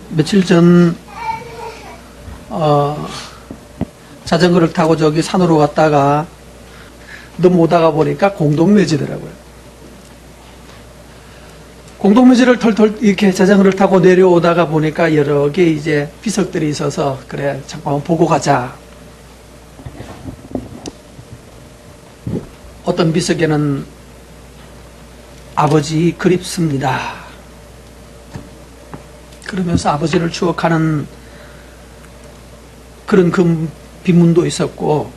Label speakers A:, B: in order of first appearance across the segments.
A: 며칠 전 자전거를 타고 저기 산으로 갔다가 넘어오다가 보니까 공동묘지더라고요. 공동묘지를 털털 이렇게 자전거를 타고 내려오다가 보니까 여러 개 이제 비석들이 있어서 그래 잠깐만 보고 가자. 어떤 비석에는 아버지 그립습니다. 그러면서 아버지를 추억하는 그런 빈문도 있었고,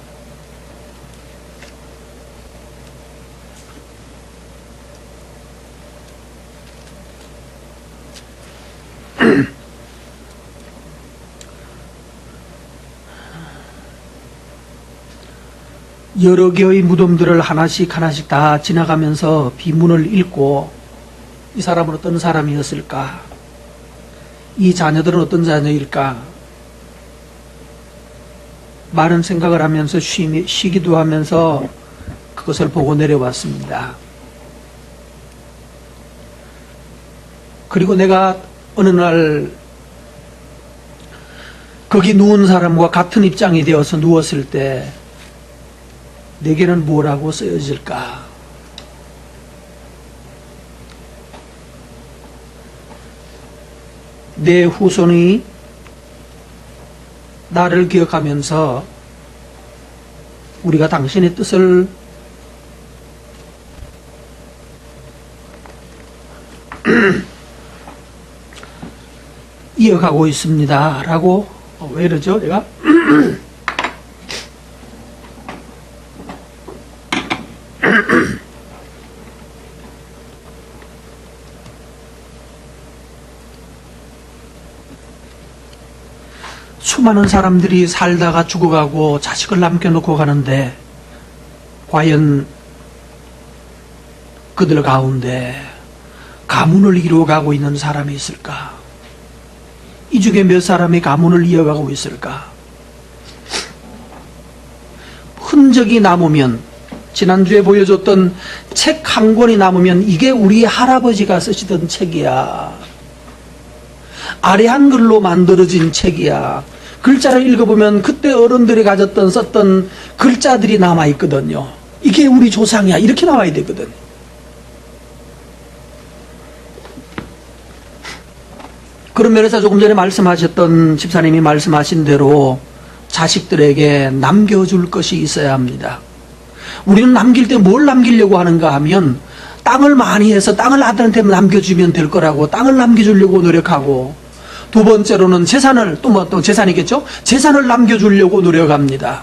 A: 여러 개의 무덤들을 하나씩 다 지나가면서 비문을 읽고 이 사람은 어떤 사람이었을까? 이 자녀들은 어떤 자녀일까? 많은 생각을 하면서 쉬기도 하면서 그것을 보고 내려왔습니다. 그리고 내가 어느 날 거기 누운 사람과 같은 입장이 되어서 누웠을 때 내게는 뭐라고 쓰여질까? 내 후손이 나를 기억하면서 우리가 당신의 뜻을 이어가고 있습니다. 라고, 왜 이러죠? 내가? 수많은 사람들이 살다가 죽어가고 자식을 남겨놓고 가는데 과연 그들 가운데 가문을 이루어가고 있는 사람이 있을까? 이 중에 몇 사람이 가문을 이어가고 있을까? 흔적이 남으면, 지난주에 보여줬던 책 한 권이 남으면 이게 우리 할아버지가 쓰시던 책이야. 아래 한글로 만들어진 책이야. 글자를 읽어보면 그때 어른들이 썼던 글자들이 남아있거든요. 이게 우리 조상이야. 이렇게 나와야 되거든. 그런 면에서 조금 전에 말씀하셨던 집사님이 말씀하신 대로 자식들에게 남겨줄 것이 있어야 합니다. 우리는 남길 때 뭘 남기려고 하는가 하면 땅을 많이 해서 땅을 아들한테 남겨주면 될 거라고 땅을 남겨주려고 노력하고, 두 번째로는 재산을, 또 재산이겠죠? 재산을 남겨주려고 노력합니다.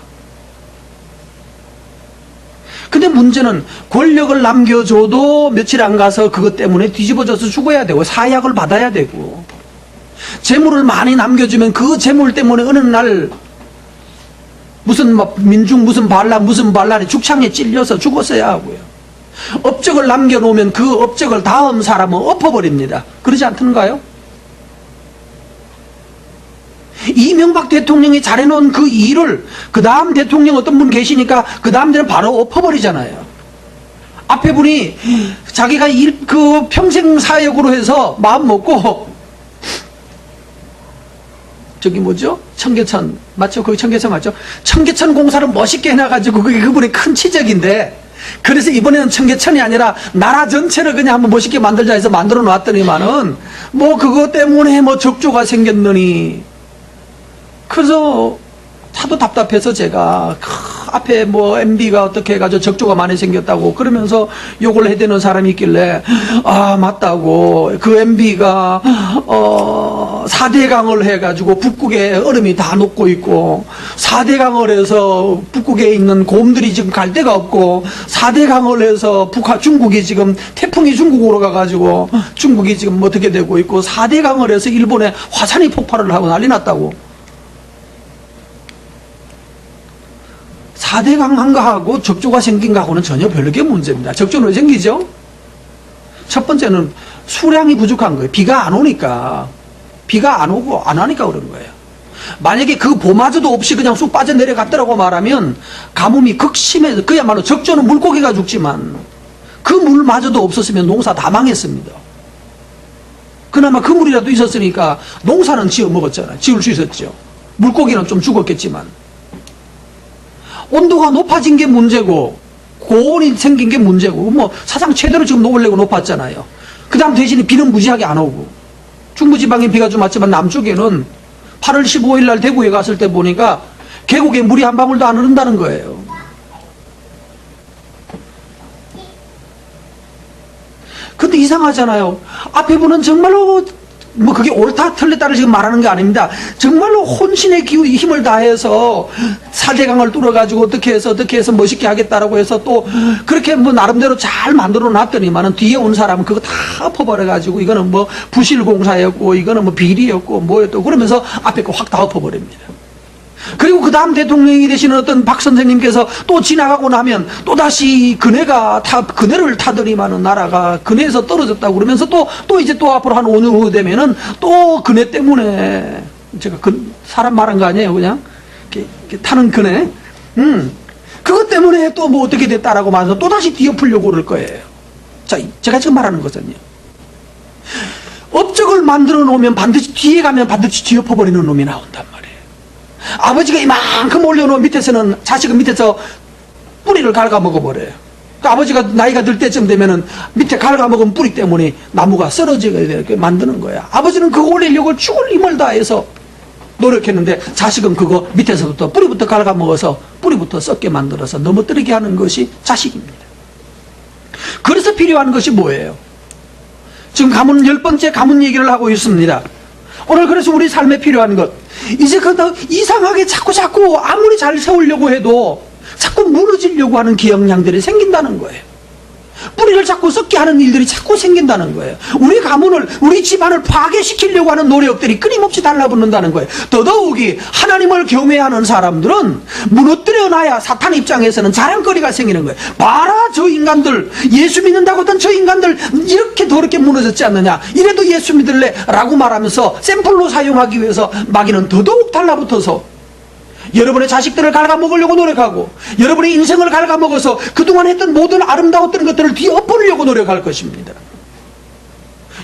A: 근데 문제는 권력을 남겨줘도 며칠 안 가서 그것 때문에 뒤집어져서 죽어야 되고 사약을 받아야 되고, 재물을 많이 남겨주면 그 재물 때문에 어느 날 무슨 민중 무슨 반란이 죽창에 찔려서 죽었어야 하고요. 업적을 남겨놓으면 그 업적을 다음 사람은 엎어버립니다. 그러지 않던가요? 이명박 대통령이 잘해놓은 그 일을 그 다음 대통령 어떤 분 계시니까 그 다음 때는 바로 엎어버리잖아요. 앞에 분이 자기가 평생 사역으로 해서 마음 먹고 저기 뭐죠? 청계천 맞죠? 거기 청계천 맞죠? 청계천 공사를 멋있게 해놔가지고 그게 그분의 큰 치적인데, 그래서 이번에는 청계천이 아니라 나라 전체를 그냥 한번 멋있게 만들자 해서 만들어 놨더니만은 뭐 그거 때문에 뭐 적조가 생겼느니, 그래서 하도 답답해서 제가 앞에 뭐 MB가 어떻게 해가지고 적조가 많이 생겼다고 그러면서 욕을 해대는 사람이 있길래, 아 맞다고, 그 MB가 4대강을 해가지고 북극에 얼음이 다 녹고 있고, 4대강을 해서 북극에 있는 곰들이 지금 갈 데가 없고, 4대강을 해서 중국이 지금 태풍이 중국으로 가가지고 중국이 지금 어떻게 되고 있고, 4대강을 해서 일본에 화산이 폭발을 하고 난리 났다고. 4대강 한가하고 적조가 생긴 거하고는 전혀 별개 문제입니다. 적조는 왜 생기죠? 첫 번째는 수량이 부족한 거예요. 비가 안 오니까. 비가 안 오고 안 하니까 그런 거예요. 만약에 그 봄마저도 없이 그냥 쑥 빠져내려갔더라고 말하면 가뭄이 극심해서, 그야말로 적조는 물고기가 죽지만 그 물마저도 없었으면 농사 다 망했습니다. 그나마 그물이라도 있었으니까 농사는 지어 먹었잖아요. 지을 수 있었죠. 물고기는 좀 죽었겠지만. 온도가 높아진 게 문제고 고온이 생긴 게 문제고 뭐 사상 최대로 지금 원래고 높았잖아요. 그 다음 대신에 비는 무지하게 안 오고 중부지방에 비가 좀 왔지만 남쪽에는 8월 15일 날 대구에 갔을 때 보니까 계곡에 물이 한 방울도 안 흐른다는 거예요. 근데 이상하잖아요. 앞에 분은 정말로 뭐 그게 옳다 틀렸다를 지금 말하는 게 아닙니다. 정말로 혼신의 힘을 다해서 사대강을 뚫어가지고 어떻게 해서 멋있게 하겠다라고 해서 또 그렇게 뭐 나름대로 잘 만들어 놨더니만은 뒤에 온 사람은 그거 다 엎어버려가지고 이거는 뭐 부실공사였고 이거는 뭐 비리였고 뭐였고 그러면서 앞에 거 확 다 엎어버립니다. 그리고 그 다음 대통령이 되시는 어떤 박 선생님께서 또 지나가고 나면 또다시 그네를 타더니만은 나라가 그네에서 떨어졌다고 그러면서 또 이제 또 앞으로 한 5년 후 되면은 또 그네 때문에 제가 사람 말한 거 아니에요. 그냥 이렇게 타는 그네. 그것 때문에 또 뭐 어떻게 됐다라고 말해서 또다시 뒤엎으려고 그럴 거예요. 자, 제가 지금 말하는 것은요. 업적을 만들어 놓으면 반드시 뒤에 가면 반드시 뒤엎어버리는 놈이 나온단 말이에요. 아버지가 이만큼 올려놓은 밑에서는 자식은 밑에서 뿌리를 갉아먹어버려요. 그러니까 아버지가 나이가 들 때쯤 되면은 밑에 갉아먹은 뿌리 때문에 나무가 쓰러지게 만드는 거야. 아버지는 그거 올리려고 죽을 힘을 다해서 노력했는데 자식은 그거 밑에서부터 뿌리부터 갉아먹어서 뿌리부터 썩게 만들어서 넘어뜨리게 하는 것이 자식입니다. 그래서 필요한 것이 뭐예요? 지금 가문 10번째 가문 얘기를 하고 있습니다. 오늘 그래서 우리 삶에 필요한 것, 이제 그다 이상하게 자꾸 아무리 잘 세우려고 해도 자꾸 무너지려고 하는 기억량들이 생긴다는 거예요. 뿌리를 자꾸 썩게 하는 일들이 자꾸 생긴다는 거예요. 우리 가문을, 우리 집안을 파괴시키려고 하는 노력들이 끊임없이 달라붙는다는 거예요. 더더욱이 하나님을 경외하는 사람들은 무너뜨려놔야 사탄 입장에서는 자랑거리가 생기는 거예요. 봐라 저 인간들, 예수 믿는다고 하던 저 인간들 이렇게 더럽게 무너졌지 않느냐, 이래도 예수 믿을래 라고 말하면서 샘플로 사용하기 위해서 마귀는 더더욱 달라붙어서 여러분의 자식들을 갉아먹으려고 노력하고 여러분의 인생을 갉아먹어서 그동안 했던 모든 아름다웠던 것들을 뒤엎으려고 노력할 것입니다.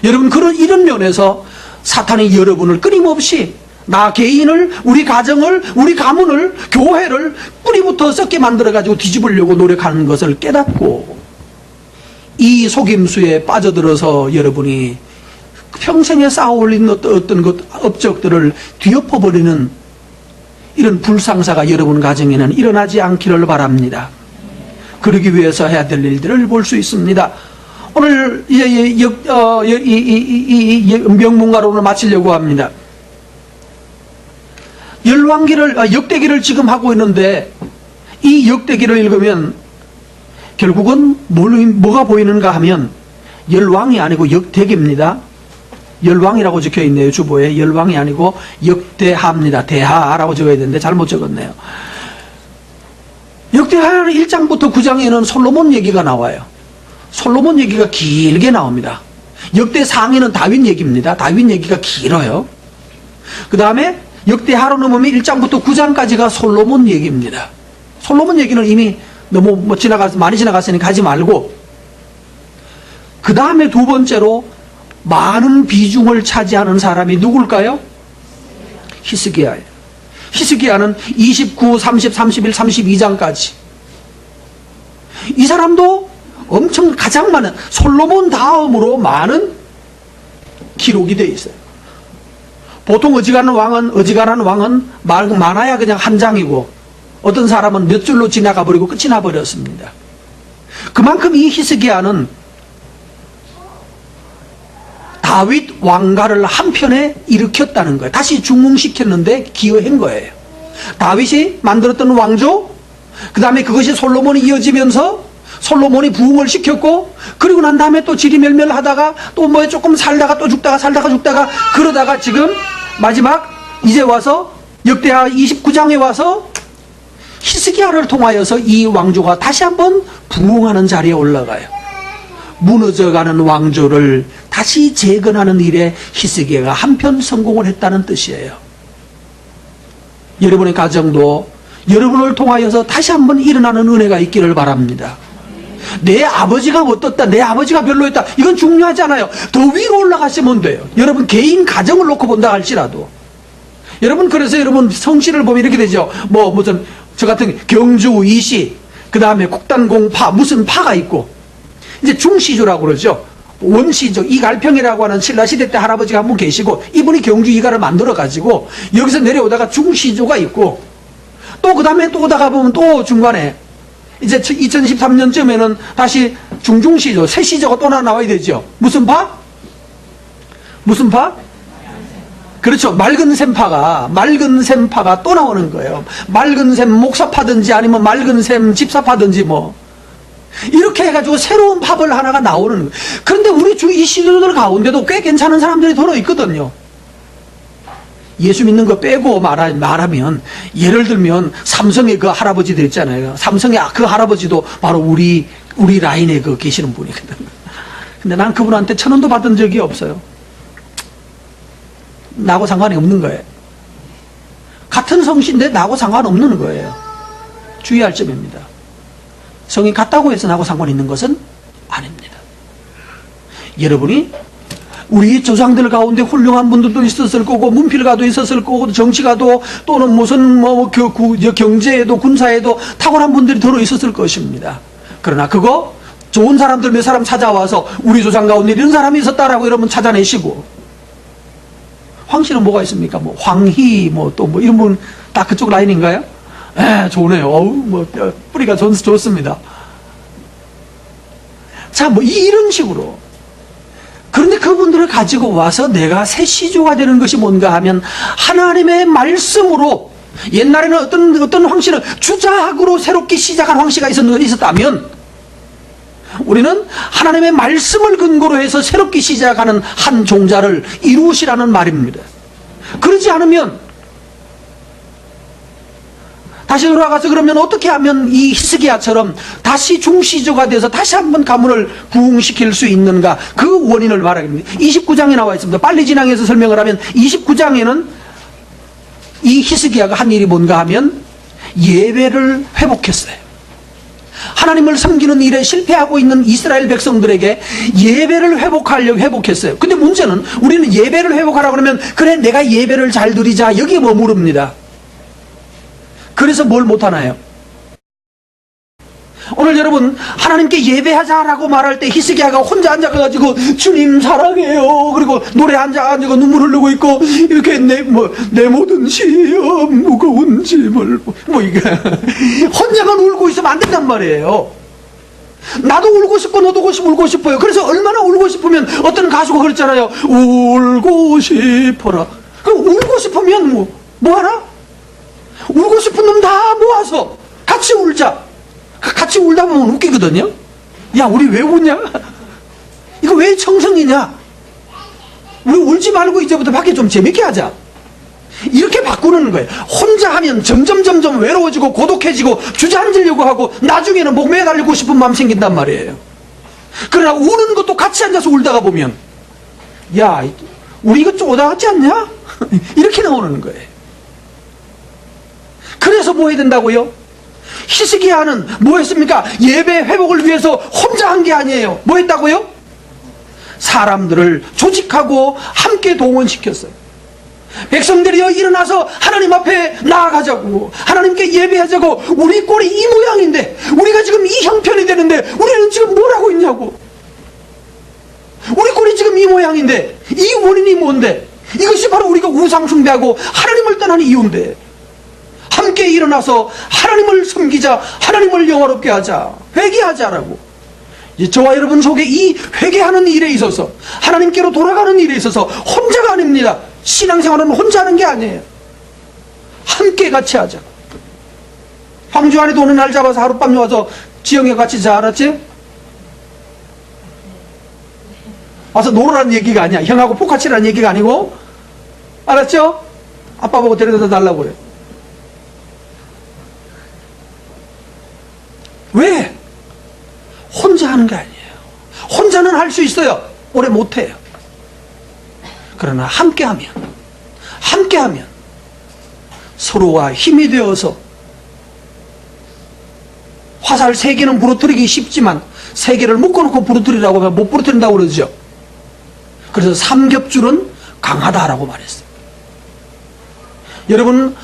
A: 여러분, 이런 면에서 사탄이 여러분을 끊임없이 나 개인을, 우리 가정을, 우리 가문을, 교회를 뿌리부터 썩게 만들어가지고 뒤집으려고 노력하는 것을 깨닫고 이 속임수에 빠져들어서 여러분이 평생에 쌓아올린 어떤 업적들을 뒤엎어버리는 이런 불상사가 여러분 가정에는 일어나지 않기를 바랍니다. 그러기 위해서 해야 될 일들을 볼 수 있습니다. 오늘 명문가로 마치려고 합니다. 역대기를 지금 하고 있는데 이 역대기를 읽으면 결국은 뭐가 보이는가 하면 열왕이 아니고 역대기입니다. 열왕이라고 적혀있네요. 주보에. 열왕이 아니고 역대하입니다. 대하라고 적어야 되는데 잘못 적었네요. 역대하 1장부터 9장에는 솔로몬 얘기가 나와요. 솔로몬 얘기가 길게 나옵니다. 역대 상위는 다윗 얘기입니다. 다윗 얘기가 길어요. 그 다음에 역대하로 넘으면 1장부터 9장까지가 솔로몬 얘기입니다. 솔로몬 얘기는 이미 너무 많이 지나갔으니까 하지 말고, 그 다음에 두 번째로 많은 비중을 차지하는 사람이 누굴까요? 히스기야예요. 히스기야는 29, 30, 31, 32장까지. 이 사람도 엄청 가장 많은, 솔로몬 다음으로 많은 기록이 되어 있어요. 보통 어지간한 왕은 많아야 그냥 한 장이고 어떤 사람은 몇 줄로 지나가 버리고 끝이 나 버렸습니다. 그만큼 이 히스기야는 다윗 왕가를 한편에 일으켰다는 거예요. 다시 중흥시켰는데 기여한 거예요. 다윗이 만들었던 왕조, 그 다음에 그것이 솔로몬이 이어지면서 솔로몬이 부흥을 시켰고, 그리고 난 다음에 또 지리멸멸하다가 또 뭐 조금 살다가 또 죽다가 그러다가 지금 마지막 이제 와서 역대하 29장에 와서 히스기야를 통하여서 이 왕조가 다시 한번 부흥하는 자리에 올라가요. 무너져가는 왕조를 다시 재건하는 일에 히스기야가 한편 성공을 했다는 뜻이에요. 여러분의 가정도 여러분을 통하여서 다시 한번 일어나는 은혜가 있기를 바랍니다. 내 아버지가 어떻다, 내 아버지가 별로였다, 이건 중요하지 않아요. 더 위로 올라가시면 돼요. 여러분 개인 가정을 놓고 본다 할지라도. 여러분 그래서 여러분 성씨를 보면 이렇게 되죠. 무슨 저 같은 경주 이씨, 그 다음에 국단공파, 무슨 파가 있고, 이제 중시조라고 그러죠. 원시조 이갈평이라고 하는 신라시대 때 할아버지가 한 분 계시고, 이분이 경주 이갈을 만들어 가지고 여기서 내려오다가 중시조가 있고, 또 그 다음에 또 오다가 보면 또 중간에 이제 2013년쯤에는 다시 중중시조, 새시조가 또 나와야 되죠. 무슨 파? 무슨 파? 그렇죠. 맑은 샘파가 또 나오는 거예요. 맑은 샘 목사파든지 아니면 맑은 샘 집사파든지 뭐. 이렇게 해가지고 새로운 팝을 하나가 나오는 거예요. 그런데 우리 이 시도들 가운데도 꽤 괜찮은 사람들이 들어있거든요. 예수 믿는 거 빼고 말하면, 예를 들면 삼성의 그 할아버지들 있잖아요. 삼성의 그 할아버지도 바로 우리 라인에 그 계시는 분이거든. 근데 난 그분한테 1,000원도 받은 적이 없어요. 나하고 상관이 없는 거예요. 같은 성씨인데 나하고 상관없는 거예요. 주의할 점입니다. 성이 같다고 해서 나하고 상관 있는 것은 아닙니다. 여러분이 우리 조상들 가운데 훌륭한 분들도 있었을 거고, 문필가도 있었을 거고, 정치가도, 또는 무슨 경제에도 군사에도 탁월한 분들이 들어 있었을 것입니다. 그러나 그거 좋은 사람들 몇 사람 찾아와서 우리 조상 가운데 이런 사람이 있었다라고 여러분 찾아내시고, 황씨는 뭐가 있습니까? 황희, 또 이런 분 다 그쪽 라인인가요? 좋네요. 어우, 뿌리가 좋습니다. 자, 이런 식으로. 그런데 그분들을 가지고 와서 내가 새 시조가 되는 것이 뭔가 하면, 하나님의 말씀으로, 옛날에는 어떤 황씨는 주작으로 새롭게 시작한 황씨가 있었다면, 우리는 하나님의 말씀을 근거로 해서 새롭게 시작하는 한 종자를 이루시라는 말입니다. 그러지 않으면, 다시 돌아가서 그러면 어떻게 하면 이 히스기야처럼 다시 중시조가 돼서 다시 한번 가문을 부흥시킬 수 있는가, 그 원인을 말합니다. 29장에 나와 있습니다. 빨리 진행해서 설명을 하면, 29장에는 이 히스기야가 한 일이 뭔가 하면 예배를 회복했어요. 하나님을 섬기는 일에 실패하고 있는 이스라엘 백성들에게 예배를 회복했어요. 근데 문제는, 우리는 예배를 회복하라 그러면, 그래 내가 예배를 잘 드리자, 여기에 머무릅니다. 그래서 뭘 못하나요? 오늘 여러분 하나님께 예배하자라고 말할 때 히스기야가 혼자 앉아가지고 주님 사랑해요, 그리고 노래 앉아가지고 눈물 흐르고 있고, 이렇게 내 모든 시험 무거운 짐을 이게 혼자만 울고 있으면 안 된단 말이에요. 나도 울고 싶고 너도 울고 싶어요. 그래서 얼마나 울고 싶으면, 어떤 가수가 그랬잖아요. 울고 싶어라. 그럼 울고 싶으면 뭐 하나? 울고 싶은 놈 다 모아서 같이 울자. 같이 울다 보면 웃기거든요. 야, 우리 왜 웃냐? 이거 왜 청성이냐? 우리 울지 말고 이제부터 밖에 좀 재밌게 하자. 이렇게 바꾸는 거예요. 혼자 하면 점점 외로워지고 고독해지고 주저앉으려고 하고, 나중에는 목매에 달리고 싶은 마음 생긴단 말이에요. 그러나 우는 것도 같이 앉아서 울다가 보면, 야, 우리 이거 좀 오다 같지 않냐? 이렇게 나오는 거예요. 그래서 뭐 해야 된다고요? 히스기야는 뭐 했습니까? 예배 회복을 위해서 혼자 한 게 아니에요. 뭐 했다고요? 사람들을 조직하고 함께 동원시켰어요. 백성들이여 일어나서 하나님 앞에 나아가자고, 하나님께 예배하자고. 우리 꼴이 이 모양인데, 우리가 지금 이 형편이 되는데 우리는 지금 뭘 하고 있냐고. 우리 꼴이 지금 이 모양인데 이 원인이 뭔데? 이것이 바로 우리가 우상 숭배하고 하나님을 떠나는 이유인데, 함께 일어나서 하나님을 섬기자, 하나님을 영화롭게 하자, 회개하자라고. 저와 여러분 속에 이 회개하는 일에 있어서, 하나님께로 돌아가는 일에 있어서 혼자가 아닙니다. 신앙생활은 혼자 하는 게 아니에요. 함께 같이 하자. 황주 안에도 어느 날 잡아서 하룻밤 와서 지영이가 같이 자, 알았지? 와서 놀으라는 얘기가 아니야. 형하고 포카치라는 얘기가 아니고, 알았죠? 아빠 보고 데려다 달라고 그래. 왜? 혼자 하는 게 아니에요. 혼자는 할 수 있어요. 오래 못해요. 그러나 함께하면 서로가 힘이 되어서 화살 3개는 부러뜨리기 쉽지만 3개를 묶어놓고 부러뜨리라고 하면 못 부러뜨린다고 그러죠. 그래서 삼겹줄은 강하다라고 말했어요. 여러분,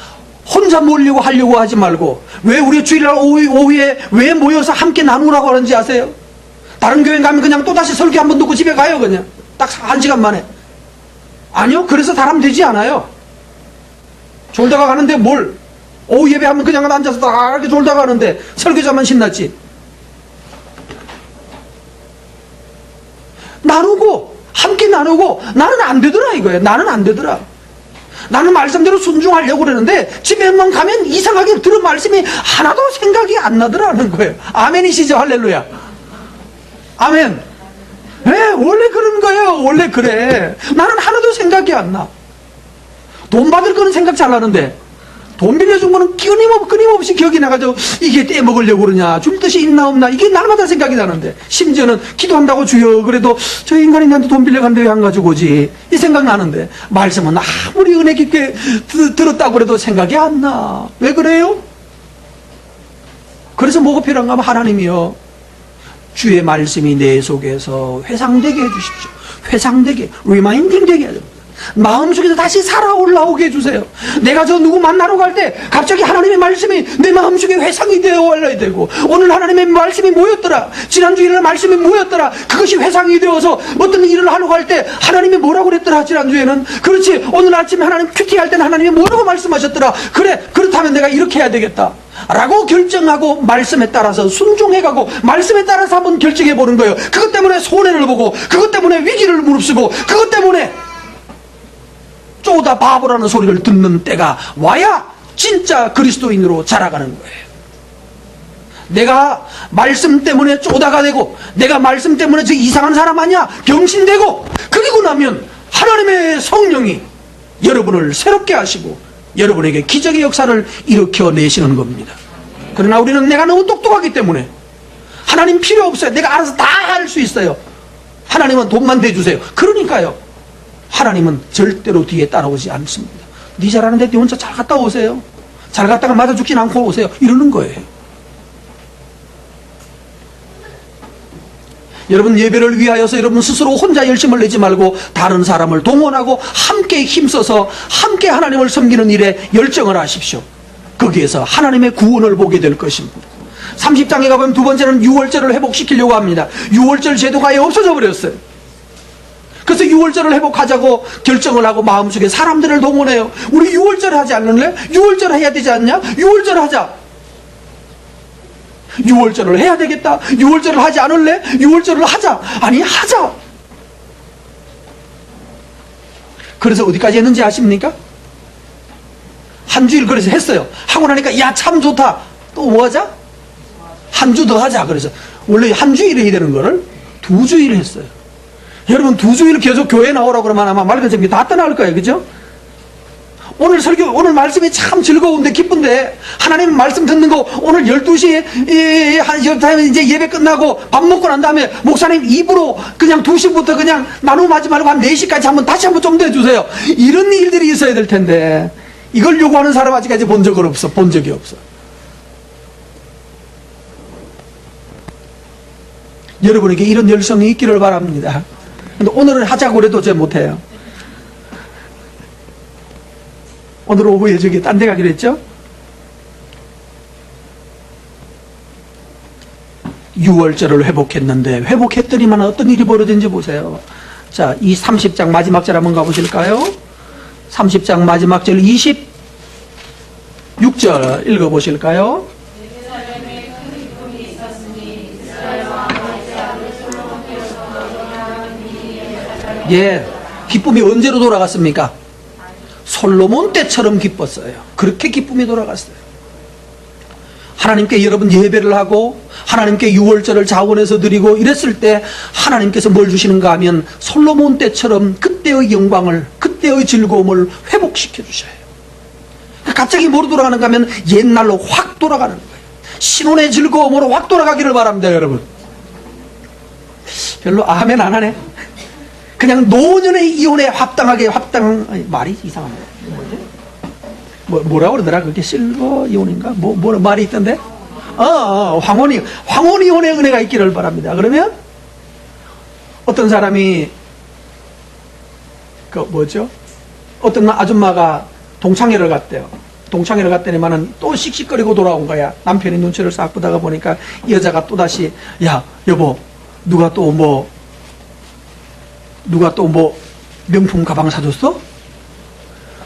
A: 혼자 모으려고 하려고 하지 말고, 왜 우리 주일날 오후에 왜 모여서 함께 나누라고 하는지 아세요? 다른 교회 가면 그냥 또다시 설교 한번 듣고 집에 가요. 그냥 딱 1시간 만에. 아니요, 그래서 사람 되지 않아요. 졸다가 가는데 뭘, 오후 예배하면 그냥 앉아서 다 이렇게 졸다가 가는데 설교자만 신났지. 나누고 함께 나누고. 나는 안 되더라 이거예요. 나는 안 되더라. 나는 말씀대로 순종하려고 그러는데 집에만 가면 이상하게 들은 말씀이 하나도 생각이 안 나더라는 거예요. 아멘이시죠? 할렐루야. 아멘. 네, 원래 그런 거예요. 원래 그래. 나는 하나도 생각이 안 나. 돈 받을 거는 생각 잘 나는데 돈 빌려준 거는 끊임없이 기억이 나가지고 이게 떼먹으려고 그러냐, 줄 뜻이 있나 없나, 이게 날마다 생각이 나는데, 심지어는 기도한다고 주여 그래도 저 인간이 나한테 돈 빌려갔는데 왜 안 가지고 오지, 이 생각 나는데 말씀은 아무리 은혜 깊게 들었다고 그래도 생각이 안 나. 왜 그래요? 그래서 뭐가 필요한가 하면 하나님이요, 주의 말씀이 내 속에서 회상되게 해주십시오. 회상되게, 리마인딩 되게 해야 됩니다. 마음속에서 다시 살아 올라오게 해주세요. 내가 저 누구 만나러 갈 때 갑자기 하나님의 말씀이 내 마음속에 회상이 되어 올라야 되고, 오늘 하나님의 말씀이 뭐였더라, 지난주 일요일 말씀이 뭐였더라, 그것이 회상이 되어서 어떤 일을 하려고 할 때 하나님이 뭐라고 그랬더라, 지난주에는. 그렇지, 오늘 아침에 하나님 큐티 할 때는 하나님이 뭐라고 말씀하셨더라. 그래, 그렇다면 내가 이렇게 해야 되겠다 라고 결정하고 말씀에 따라서 순종해가고 말씀에 따라서 한번 결정해 보는 거예요. 그것 때문에 손해를 보고, 그것 때문에 위기를 무릅쓰고, 그것 때문에 쪼다 바보라는 소리를 듣는 때가 와야 진짜 그리스도인으로 자라가는 거예요. 내가 말씀 때문에 쪼다가 되고, 내가 말씀 때문에 저 이상한 사람 아니야 병신되고, 그리고 나면 하나님의 성령이 여러분을 새롭게 하시고 여러분에게 기적의 역사를 일으켜내시는 겁니다. 그러나 우리는 내가 너무 똑똑하기 때문에 하나님 필요 없어요. 내가 알아서 다 할 수 있어요. 하나님은 돈만 대주세요. 그러니까요, 하나님은 절대로 뒤에 따라오지 않습니다. 네 잘하는데 네 혼자 잘 갔다 오세요. 잘 갔다가 맞아 죽진 않고 오세요. 이러는 거예요. 여러분, 예배를 위하여서 여러분 스스로 혼자 열심을 내지 말고 다른 사람을 동원하고 함께 힘써서 함께 하나님을 섬기는 일에 열정을 하십시오. 거기에서 하나님의 구원을 보게 될 것입니다. 30장에 가보면 두 번째는 유월절을 회복시키려고 합니다. 유월절 제도가 아예 없어져 버렸어요. 그래서 유월절을 회복하자고 결정을 하고 마음속에 사람들을 동원해요. 우리 유월절 하지 않을래? 유월절 해야 되지 않냐? 유월절 하자. 유월절을 해야 되겠다. 유월절을 하지 않을래? 유월절을 하자. 아니, 하자. 그래서 어디까지 했는지 아십니까? 한 주일 그래서 했어요. 하고 나니까 야, 참 좋다. 또 뭐 하자? 한 주 더 하자. 그래서 원래 한 주일 해야 되는 거를 2주일 했어요. 여러분, 2주일 계속 교회 나오라고 그러면 아마 맑은 생기 다 떠날 거예요. 그죠? 오늘 설교, 오늘 말씀이 참 즐거운데 기쁜데, 하나님 말씀 듣는 거 오늘 12시에 한 이제 예배 끝나고 밥 먹고 난 다음에 목사님 입으로 그냥 2시부터 그냥 나눔하지 말고 한 4시까지 한번 다시 한번 좀 더 해주세요. 이런 일들이 있어야 될 텐데 이걸 요구하는 사람 아직까지 본 적이 없어. 여러분에게 이런 열성이 있기를 바랍니다. 근데 오늘은 하자고 해도 저 못해요. 오늘 오후에 저기 딴 데 가기로 했죠? 유월절을 회복했는데, 회복했더니만 어떤 일이 벌어진지 보세요. 자, 이 30장 마지막 절 한번 가보실까요? 30장 마지막 절 26절 읽어보실까요? 예, 기쁨이 언제로 돌아갔습니까? 솔로몬 때처럼 기뻤어요. 그렇게 기쁨이 돌아갔어요. 하나님께 여러분 예배를 하고 하나님께 유월절을 자원해서 드리고 이랬을 때 하나님께서 뭘 주시는가 하면 솔로몬 때처럼 그때의 영광을, 그때의 즐거움을 회복시켜 주셔요. 갑자기 뭐로 돌아가는가 하면 옛날로 확 돌아가는 거예요. 신혼의 즐거움으로 확 돌아가기를 바랍니다. 여러분, 별로 아멘 안 하네. 그냥 노년의 이혼에 말이 이상한데 뭐라고 그러더라? 그게 실버 이혼인가? 뭐 말이 있던데? 황혼이혼의 은혜가 있기를 바랍니다. 그러면 어떤 사람이 어떤 아줌마가 동창회를 갔대요. 동창회를 갔더니만은 또 씩씩거리고 돌아온 거야. 남편이 눈치를 싹 보다가 보니까 이 여자가 또다시, 야 여보, 누가 또 뭐 명품 가방 사줬어?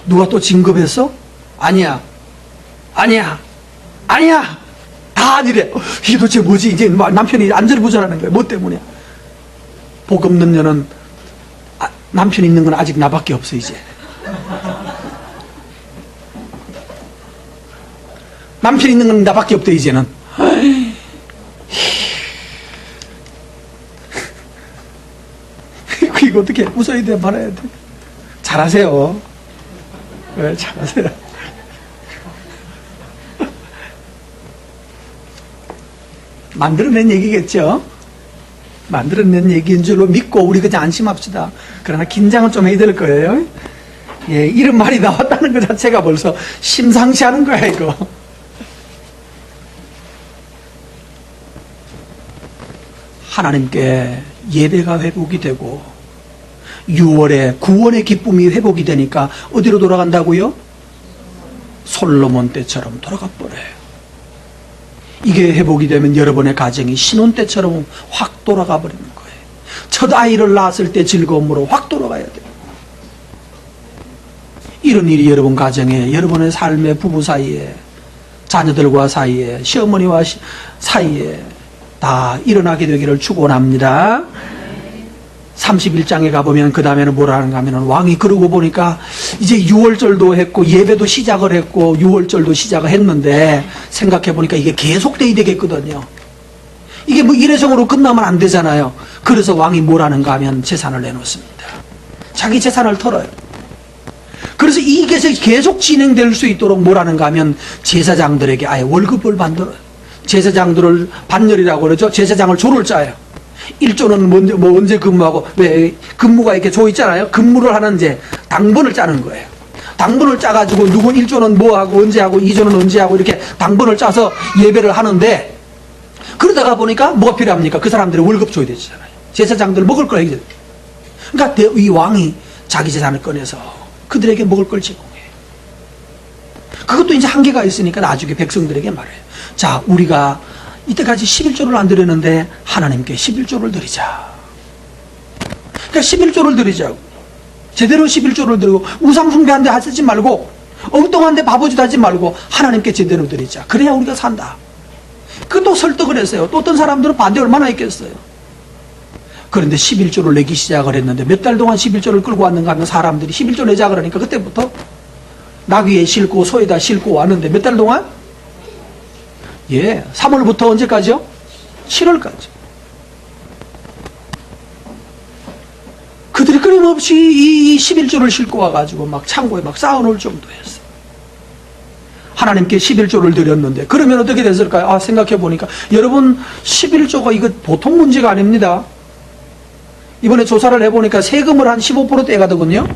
A: 누가 또 진급했어? 아니야 다 아니래. 이게 도대체 뭐지? 이제 남편이 안절부절하는 거야. 뭐 때문이야? 복 없는 년은 남편 있는 건 아직 나밖에 없어. 이제 남편 있는 건 나밖에 없대. 이제는 이거 어떻게 웃어야 돼 말아야 돼? 잘하세요. 왜 잘하세요? 만들어낸 얘기겠죠? 만들어낸 얘기인 줄로 믿고 우리 그냥 안심합시다. 그러나 긴장은 좀 해야 될 거예요. 예, 이런 말이 나왔다는 것 자체가 벌써 심상치 않은 거야, 이거. 하나님께 예배가 회복이 되고 6월에 구원의 기쁨이 회복이 되니까 어디로 돌아간다고요? 솔로몬 때처럼 돌아가 버려요. 이게 회복이 되면 여러분의 가정이 신혼 때처럼 확 돌아가 버리는 거예요. 첫 아이를 낳았을 때 즐거움으로 확 돌아가야 돼요. 이런 일이 여러분 가정에, 여러분의 삶의 부부 사이에, 자녀들과 사이에, 시어머니와 사이에 다 일어나게 되기를 축원합니다. 31장에 가보면 그 다음에는 뭐라 하는가 하면 왕이 그러고 보니까 이제 6월절도 했고 예배도 시작을 했고 6월절도 시작을 했는데 생각해 보니까 이게 계속돼야 되겠거든요. 이게 뭐 일회성으로 끝나면 안 되잖아요. 그래서 왕이 뭐라는가 하면 재산을 내놓습니다. 자기 재산을 털어요. 그래서 이게 계속 진행될 수 있도록 뭐라는가 하면 제사장들에게 아예 월급을 만들어요. 제사장들을 반열이라고 그러죠. 제사장을 조를 짜요. 1조는 언제 근무하고, 왜 근무가 이렇게 조 있잖아요. 근무를 하는 이제 당번을 짜는 거예요. 당번을 짜가지고 누구 1조는 뭐 하고 언제 하고 2조는 언제 하고 이렇게 당번을 짜서 예배를 하는데, 그러다가 보니까 뭐가 필요합니까? 그 사람들이 월급 줘야 되잖아요. 제사장들 먹을 걸 해야 돼요. 그러니까 이 왕이 자기 재산을 꺼내서 그들에게 먹을 걸 제공해요. 그것도 이제 한계가 있으니까 나중에 백성들에게 말해요. 자, 우리가 이때까지 11조를 안 드렸는데 하나님께 11조를 드리자. 그러니까 11조를 드리자고. 제대로 11조를 드리고 우상숭배한데 하지 말고 엉뚱한 데 바보짓 하지 말고 하나님께 제대로 드리자. 그래야 우리가 산다. 그것도 설득을 했어요. 또 어떤 사람들은 반대 얼마나 했겠어요. 그런데 11조를 내기 시작을 했는데 몇 달 동안 11조를 끌고 왔는가 하면 사람들이 11조 내자 그러니까 그때부터 나귀에 싣고 소에다 싣고 왔는데 몇 달 동안? 예, 3월부터 언제까지요? 7월까지. 그들이 끊임없이 이 11조를 싣고 와가지고 막 창고에 막 쌓아놓을 정도였어요. 하나님께 11조를 드렸는데 그러면 어떻게 됐을까요? 아, 생각해보니까 여러분 11조가 이거 보통 문제가 아닙니다. 이번에 조사를 해보니까 세금을 한 15% 떼가거든요.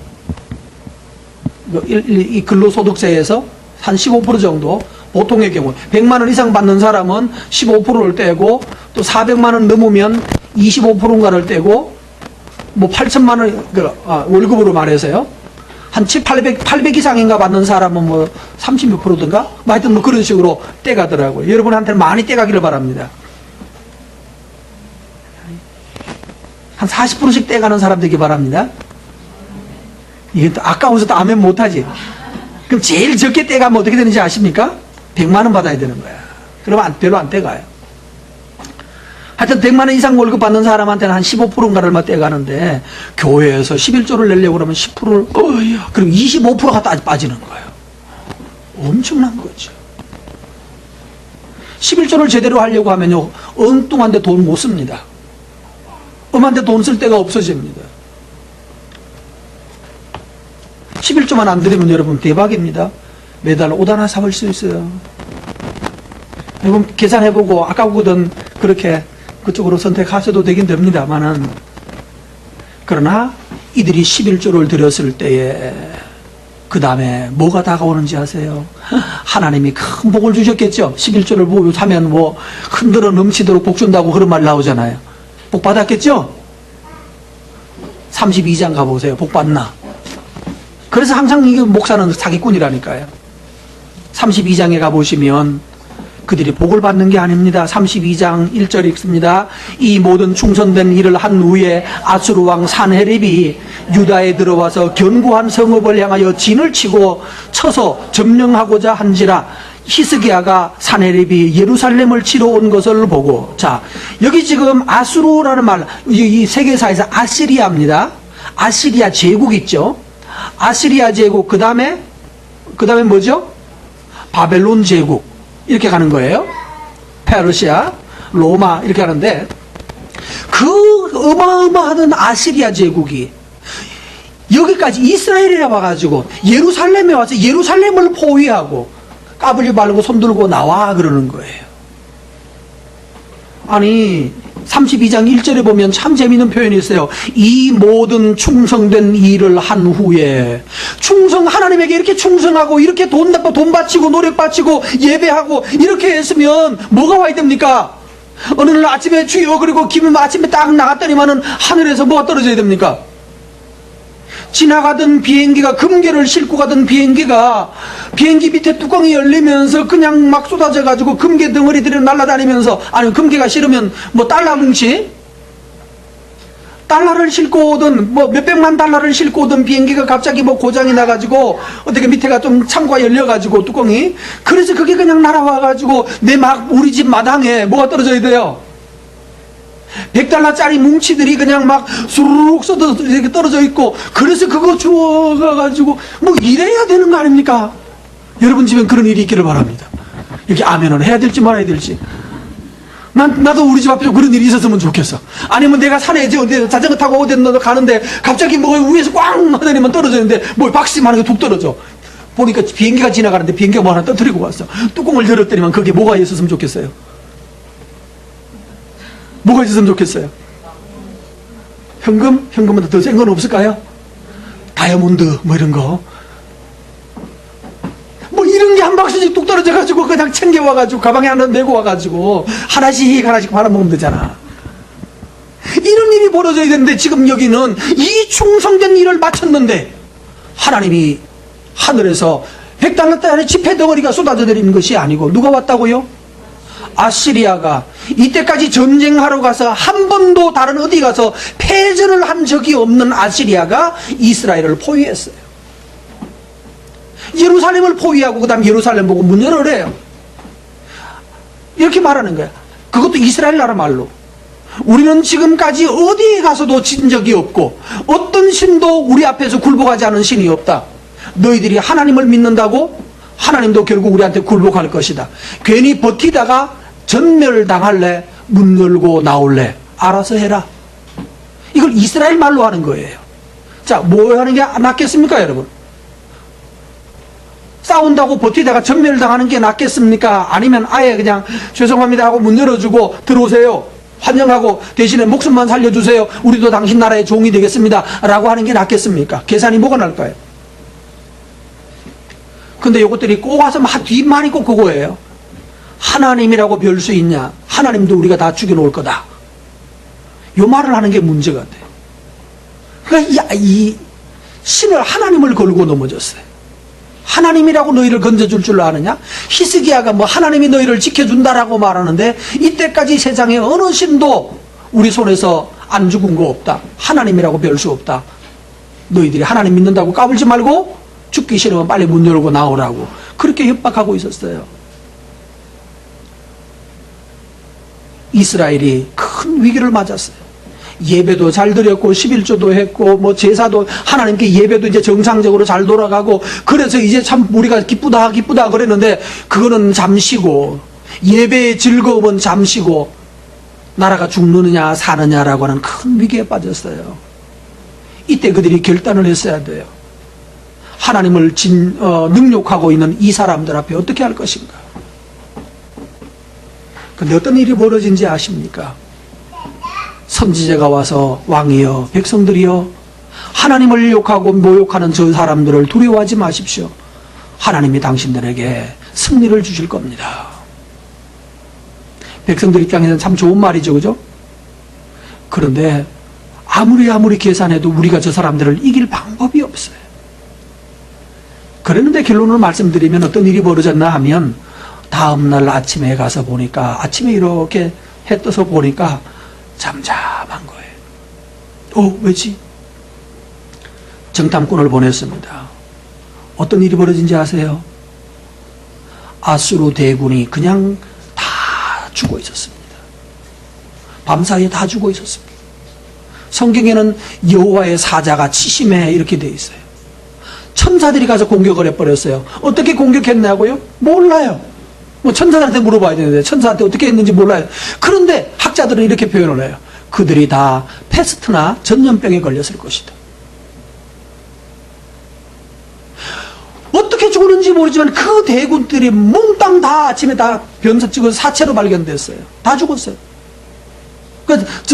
A: 이 근로소득세에서 한 15% 정도. 보통의 경우 100만 원 이상 받는 사람은 15%를 떼고 또 400만 원 넘으면 25%인가를 떼고 뭐 8천만 원 월급으로 말해서요. 한 800 이상인가 받는 사람은 뭐 30몇 %든가? 뭐 하여튼 뭐 그런 식으로 떼가더라고요. 여러분한테는 많이 떼가기를 바랍니다. 한 40%씩 떼가는 사람 되기 바랍니다. 이게 또 아까워서 또 아멘 못하지. 그럼 제일 적게 떼가면 어떻게 되는지 아십니까? 100만 원 받아야 되는 거야. 그러면 별로 안 떼가요. 하여튼 100만 원 이상 월급 받는 사람한테는 한 15%인가를 막 떼가는데 교회에서 11조를 내려고 그러면 10%를 그럼 25%가 빠지는 거예요. 엄청난 거죠. 11조를 제대로 하려고 하면요 엉뚱한데 돈 못 씁니다. 엄한데 돈 쓸 데가 없어집니다. 11조만 안 드리면 여러분 대박입니다. 매달 옷 하나 사볼 수 있어요. 여러분 계산해보고 아까우거든 그렇게 그쪽으로 선택하셔도 되긴 됩니다만은 그러나 이들이 11조를 드렸을 때에 그 다음에 뭐가 다가오는지 아세요? 하나님이 큰 복을 주셨겠죠. 11조를 보면 뭐 흔들어 넘치도록 복 준다고 그런 말 나오잖아요. 복 받았겠죠? 32장 가보세요. 복 받나? 그래서 항상 이게 목사는 사기꾼이라니까요. 32장에 가보시면 그들이 복을 받는 게 아닙니다. 32장 1절 읽습니다. 이 모든 충성된 일을 한 후에 아수르 왕 산헤립이 유다에 들어와서 견고한 성읍을 향하여 진을 치고 쳐서 점령하고자 한지라. 히스기야가 산헤립이 예루살렘을 치러 온 것을 보고, 자, 여기 지금 아수르라는 말, 이 세계사에서 아시리아입니다. 아시리아 제국 있죠. 아시리아 제국, 그 다음에 뭐죠? 바벨론 제국. 이렇게 가는 거예요. 페르시아, 로마 이렇게 하는데, 그 어마어마한 아시리아 제국이 여기까지 이스라엘에 와가지고 예루살렘에 와서 예루살렘을 포위하고 까불지 말고 손들고 나와 그러는 거예요. 아니 32장 1절에 보면 참 재미있는 표현이 있어요. 이 모든 충성된 일을 한 후에, 하나님에게 이렇게 충성하고 이렇게 돈 바치고 노력 바치고 예배하고 이렇게 했으면 뭐가 와야 됩니까? 어느 날 아침에 주여 그리고 기분 아침에 딱 나갔더니만은 하늘에서 뭐가 떨어져야 됩니까? 지나가던 비행기가, 금괴를 싣고 가던 비행기가 비행기 밑에 뚜껑이 열리면서 그냥 막 쏟아져 가지고 금괴 덩어리들이 날아다니면서, 아니 금괴가 싫으면 뭐 달러 뭉치, 달러를 싣고 오던 뭐 몇백만 달러를 싣고 오던 비행기가 갑자기 뭐 고장이 나가지고 어떻게 밑에가 좀 창고가 열려가지고 뚜껑이, 그래서 그게 그냥 날아와가지고 우리 집 마당에 뭐가 떨어져야 돼요? 100달러짜리 뭉치들이 그냥 막 수르륵 이렇게 떨어져 있고, 그래서 그거 주워가가지고 뭐 이래야 되는 거 아닙니까? 여러분 집엔 그런 일이 있기를 바랍니다. 이렇게 아멘을 해야 될지 말아야 될지. 나도 우리 집 앞에 그런 일이 있었으면 좋겠어. 아니면 내가 산에 어디 자전거 타고 어디 가는데 갑자기 뭐 위에서 꽝 하더니만 떨어졌는데 뭐 박심하는 게 툭 떨어져. 보니까 비행기가 지나가는데 비행기가 뭐 하나 떨어뜨리고 왔어. 뚜껑을 열었더니만 그게 뭐가 있었으면 좋겠어요? 뭐가 있었으면 좋겠어요? 현금? 현금보다 더 센 건 없을까요? 다이아몬드 뭐 이런 거, 뭐 이런 게 한 박스씩 뚝 떨어져가지고 그냥 챙겨와가지고 가방에 하나 메고 와가지고 하나씩 팔아먹으면 되잖아. 이런 일이 벌어져야 되는데 지금 여기는 이 충성된 일을 마쳤는데 하나님이 하늘에서 100달러짜리 지폐 덩어리가 쏟아져 내리는 것이 아니고 누가 왔다고요? 아시리아가 이때까지 전쟁하러 가서 한 번도 다른 어디 가서 패전을 한 적이 없는 아시리아가 이스라엘을 포위했어요. 예루살렘을 포위하고 그 다음 예루살렘 보고 문 열으래요. 이렇게 말하는 거야. 그것도 이스라엘 나라 말로. 우리는 지금까지 어디에 가서도 진 적이 없고 어떤 신도 우리 앞에서 굴복하지 않은 신이 없다. 너희들이 하나님을 믿는다고 하나님도 결국 우리한테 굴복할 것이다. 괜히 버티다가 전멸당할래? 문 열고 나올래? 알아서 해라. 이걸 이스라엘 말로 하는 거예요. 자, 뭐 하는 게 낫겠습니까, 여러분? 싸운다고 버티다가 전멸당하는 게 낫겠습니까? 아니면 아예 그냥 죄송합니다 하고 문 열어주고 들어오세요, 환영하고 대신에 목숨만 살려주세요, 우리도 당신 나라의 종이 되겠습니다 라고 하는 게 낫겠습니까? 계산이 뭐가 날까요? 근데 이것들이 꼭 와서 뒷말이 꼭 그거예요. 하나님이라고 별 수 있냐? 하나님도 우리가 다 죽여놓을 거다. 요 말을 하는 게 문제가 돼. 그러니까 이 신을 하나님을 걸고 넘어졌어요. 하나님이라고 너희를 건져줄 줄 아느냐? 히스기야가 뭐 하나님이 너희를 지켜준다라고 말하는데 이때까지 세상에 어느 신도 우리 손에서 안 죽은 거 없다. 하나님이라고 별 수 없다. 너희들이 하나님 믿는다고 까불지 말고 죽기 싫으면 빨리 문 열고 나오라고 그렇게 협박하고 있었어요. 이스라엘이 큰 위기를 맞았어요. 예배도 잘 드렸고 11조도 했고 뭐 제사도 하나님께 예배도 이제 정상적으로 잘 돌아가고 그래서 이제 참 우리가 기쁘다 그랬는데 그거는 잠시고, 예배의 즐거움은 잠시고 나라가 죽느냐 사느냐라고 하는 큰 위기에 빠졌어요. 이때 그들이 결단을 했어야 돼요. 하나님을 능욕하고 있는 이 사람들 앞에 어떻게 할 것인가. 근데 어떤 일이 벌어진지 아십니까? 선지자가 와서 왕이여 백성들이여 하나님을 욕하고 모욕하는 저 사람들을 두려워하지 마십시오. 하나님이 당신들에게 승리를 주실 겁니다. 백성들 입장에서는 참 좋은 말이죠, 그죠? 그런데 아무리 계산해도 우리가 저 사람들을 이길 방법이 없어요. 그랬는데 결론을 말씀드리면 어떤 일이 벌어졌나 하면 다음날 아침에 가서 보니까 아침에 이렇게 해 떠서 보니까 잠잠한 거예요. 왜지? 정탐꾼을 보냈습니다. 어떤 일이 벌어진지 아세요? 아수르 대군이 그냥 다 죽어 있었습니다. 밤사이에 다 죽어 있었습니다. 성경에는 여호와의 사자가 치심해 이렇게 돼 있어요. 천사들이 가서 공격을 해버렸어요. 어떻게 공격했냐고요? 몰라요. 뭐 천사들한테 물어봐야 되는데 천사한테 어떻게 했는지 몰라요. 그런데 학자들은 이렇게 표현을 해요. 그들이 다 패스트나 전염병에 걸렸을 것이다. 어떻게 죽었는지 모르지만 그 대군들이 몽땅 다 아침에 다 변사 찍어서 사체로 발견됐어요. 다 죽었어요.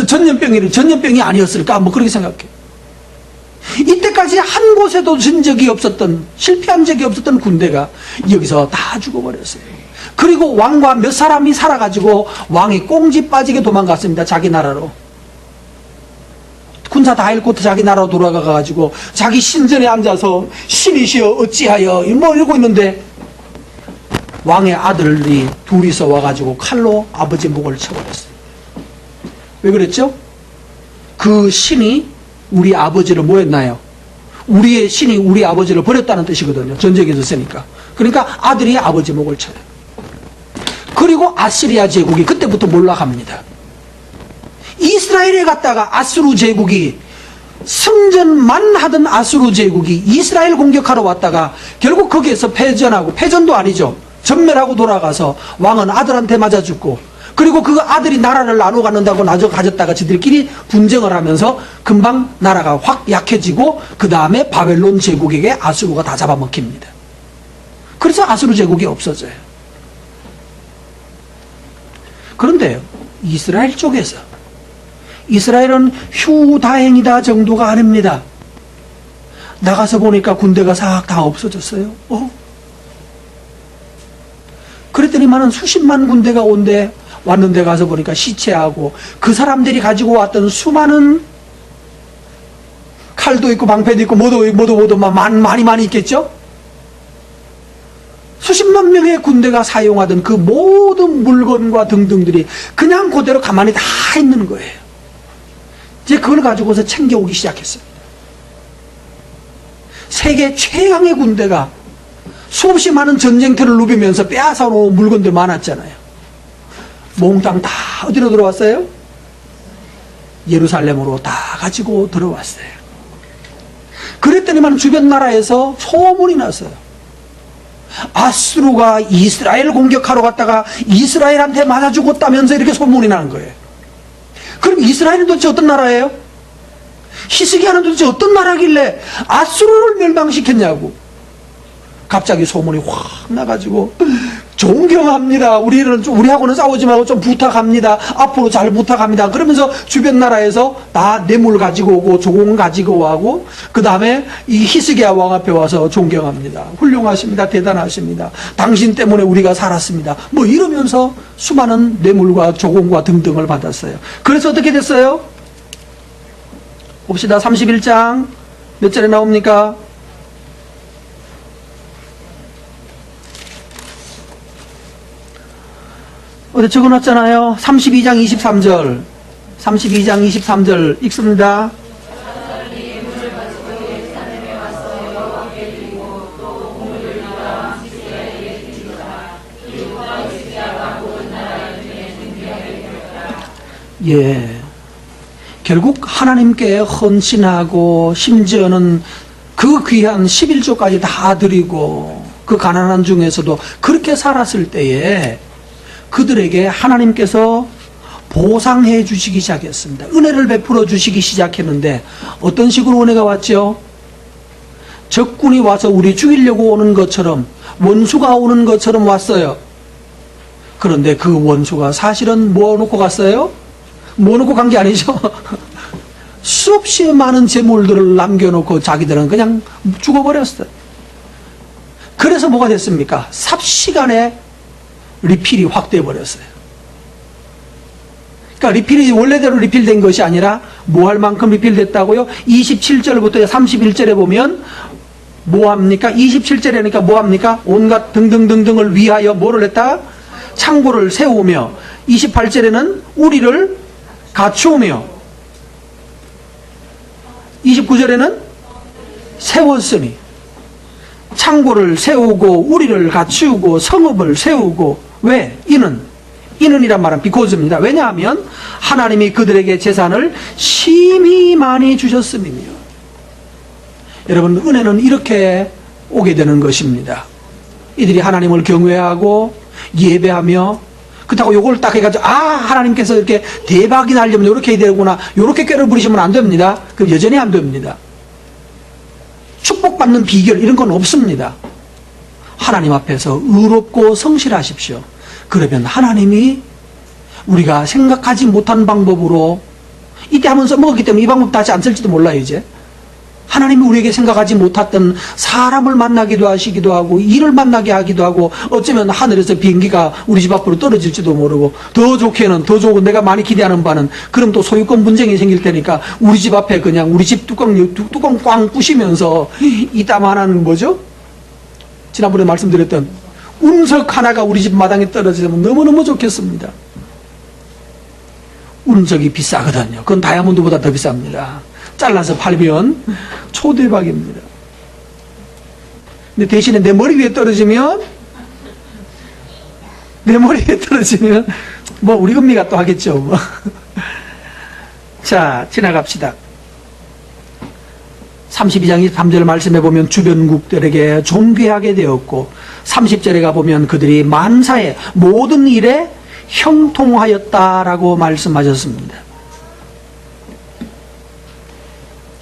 A: 전염병이 아니었을까? 뭐 그렇게 생각해. 이때까지 한 곳에도 진 적이 없었던, 실패한 적이 없었던 군대가 여기서 다 죽어버렸어요. 그리고 왕과 몇 사람이 살아가지고 왕이 꽁지 빠지게 도망갔습니다. 자기 나라로. 군사 다 잃고 자기 나라로 돌아가가지고 자기 신전에 앉아서 신이시여 어찌하여 뭐 이러고 있는데 왕의 아들이 둘이서 와가지고 칼로 아버지 목을 쳐버렸어요. 왜 그랬죠? 그 신이 우리 아버지를 뭐 했나요? 우리의 신이 우리 아버지를 버렸다는 뜻이거든요. 전쟁에서 쓰니까. 그러니까 아들이 아버지 목을 쳐요. 그리고 아시리아 제국이 그때부터 몰락합니다. 이스라엘에 갔다가 아수르 제국이 승전만 하던 아수르 제국이 이스라엘 공격하러 왔다가 결국 거기에서 패전도 아니죠. 전멸하고 돌아가서 왕은 아들한테 맞아 죽고 그리고 그 아들이 나라를 나눠 갖는다고 가졌다가 지들끼리 분쟁을 하면서 금방 나라가 확 약해지고 그 다음에 바벨론 제국에게 아수르가 다 잡아먹힙니다. 그래서 아수르 제국이 없어져요. 그런데 이스라엘 쪽에서 이스라엘은 휴 다행이다 정도가 아닙니다. 나가서 보니까 군대가 싹 다 없어졌어요. 그랬더니만은 수십만 군대가 왔는데 가서 보니까 시체하고 그 사람들이 가지고 왔던 수많은 칼도 있고 방패도 있고 모두 많이 있겠죠? 수십만 명의 군대가 사용하던 그 모든 물건과 등등들이 그냥 그대로 가만히 다 있는 거예요. 이제 그걸 가지고서 챙겨오기 시작했습니다. 세계 최강의 군대가 수없이 많은 전쟁터를 누비면서 빼앗아놓은 물건들 많았잖아요. 몽땅 다 어디로 들어왔어요? 예루살렘으로 다 가지고 들어왔어요. 그랬더니만 주변 나라에서 소문이 났어요. 아수르가 이스라엘을 공격하러 갔다가 이스라엘한테 맞아 죽었다면서 이렇게 소문이 나는 거예요. 그럼 이스라엘은 도대체 어떤 나라예요? 히스기야는 도대체 어떤 나라길래 아수르를 멸망시켰냐고. 갑자기 소문이 확 나가지고 존경합니다. 우리하고는 싸우지 말고 좀 부탁합니다. 앞으로 잘 부탁합니다. 그러면서 주변 나라에서 다 뇌물 가지고 오고 조공 가지고 오고 그 다음에 이 히스기야 왕 앞에 와서 존경합니다. 훌륭하십니다. 대단하십니다. 당신 때문에 우리가 살았습니다. 뭐 이러면서 수많은 뇌물과 조공과 등등을 받았어요. 그래서 어떻게 됐어요? 봅시다. 31장 몇 절에 나옵니까? 어디 적어놨잖아요. 32장 23절. 32장 23절 읽습니다. 예. 결국 하나님께 헌신하고 심지어는 그 귀한 11조까지 다 드리고 그 가난한 중에서도 그렇게 살았을 때에 그들에게 하나님께서 보상해 주시기 시작했습니다. 은혜를 베풀어 주시기 시작했는데 어떤 식으로 은혜가 왔죠? 적군이 와서 우리 죽이려고 오는 것처럼 원수가 오는 것처럼 왔어요. 그런데 그 원수가 사실은 뭐 놓고 갔어요? 뭐 놓고 간 게 아니죠? 수없이 많은 재물들을 남겨놓고 자기들은 그냥 죽어버렸어요. 그래서 뭐가 됐습니까? 삽시간에 리필이 확 돼버렸어요. 그러니까 리필이 원래대로 리필된 것이 아니라 뭐 할 만큼 리필됐다고요? 27절부터 31절에 보면 뭐 합니까? 27절이니까 뭐 합니까? 온갖 등등등등을 위하여 뭐를 했다? 창고를 세우며, 28절에는 우리를 갖추우며, 29절에는 세웠으니, 창고를 세우고 우리를 갖추고 성읍을 세우고. 왜? 이는이란 말은 비코즈입니다. 왜냐하면 하나님이 그들에게 재산을 심히 많이 주셨음이며. 여러분, 은혜는 이렇게 오게 되는 것입니다. 이들이 하나님을 경외하고 예배하며, 그렇다고 요걸 딱 해가지고 하나님께서 이렇게 대박이 나려면 이렇게 해야 되구나, 요렇게 꾀를 부리시면 안 됩니다. 그럼 여전히 안 됩니다. 축복받는 비결 이런 건 없습니다. 하나님 앞에서 의롭고 성실하십시오. 그러면 하나님이 우리가 생각하지 못한 방법으로, 이때 한번 써먹었기 때문에 이 방법 다시 안 쓸지도 몰라요. 이제 하나님이 우리에게 생각하지 못했던 사람을 만나기도 하시기도 하고, 일을 만나게 하기도 하고, 어쩌면 하늘에서 비행기가 우리 집 앞으로 떨어질지도 모르고, 더 좋게는, 더 좋고 내가 많이 기대하는 바는, 그럼 또 소유권 분쟁이 생길 테니까 우리 집 앞에 그냥 우리 집 뚜껑 꽝 부시면서 이따만한 뭐죠? 지난번에 말씀드렸던 운석 하나가 우리 집 마당에 떨어지면 너무너무 좋겠습니다. 운석이 비싸거든요. 그건 다이아몬드보다 더 비쌉니다. 잘라서 팔면 초대박입니다. 근데 대신에 내 머리 위에 떨어지면 뭐 우리 금리가 또 하겠죠. 뭐. 자, 지나갑시다. 32장 23절 말씀해 보면 주변국들에게 존귀하게 되었고, 30절에 가보면 그들이 만사의 모든 일에 형통하였다라고 말씀하셨습니다.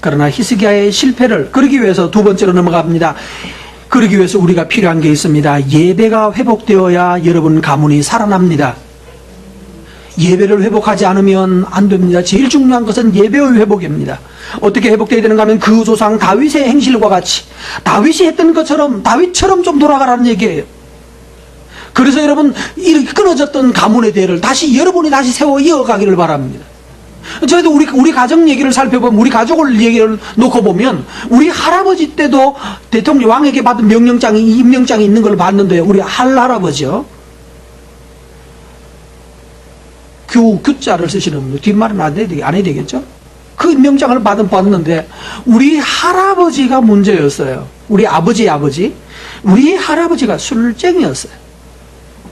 A: 그러나 히스기야의 실패를 그러기 위해서 두 번째로 넘어갑니다. 그러기 위해서 우리가 필요한 게 있습니다. 예배가 회복되어야 여러분 가문이 살아납니다. 예배를 회복하지 않으면 안 됩니다. 제일 중요한 것은 예배의 회복입니다. 어떻게 회복되어야 되는가 하면 그 조상 다윗의 행실과 같이 다윗이 했던 것처럼, 다윗처럼 좀 돌아가라는 얘기예요. 그래서 여러분, 이 끊어졌던 가문의 대를 여러분이 다시 세워 이어가기를 바랍니다. 저희도 우리 가정 얘기를 살펴보면, 우리 가족을 얘기를 놓고 보면, 우리 할아버지 때도 대통령 왕에게 받은 임명장이 있는 걸 봤는데, 우리 할할아버지요. 규자를 쓰시는 분들, 뒷말은 안 해야 되겠죠? 그 임명장을 봤는데, 우리 할아버지가 문제였어요. 우리 아버지의 아버지. 우리 할아버지가 술쟁이였어요.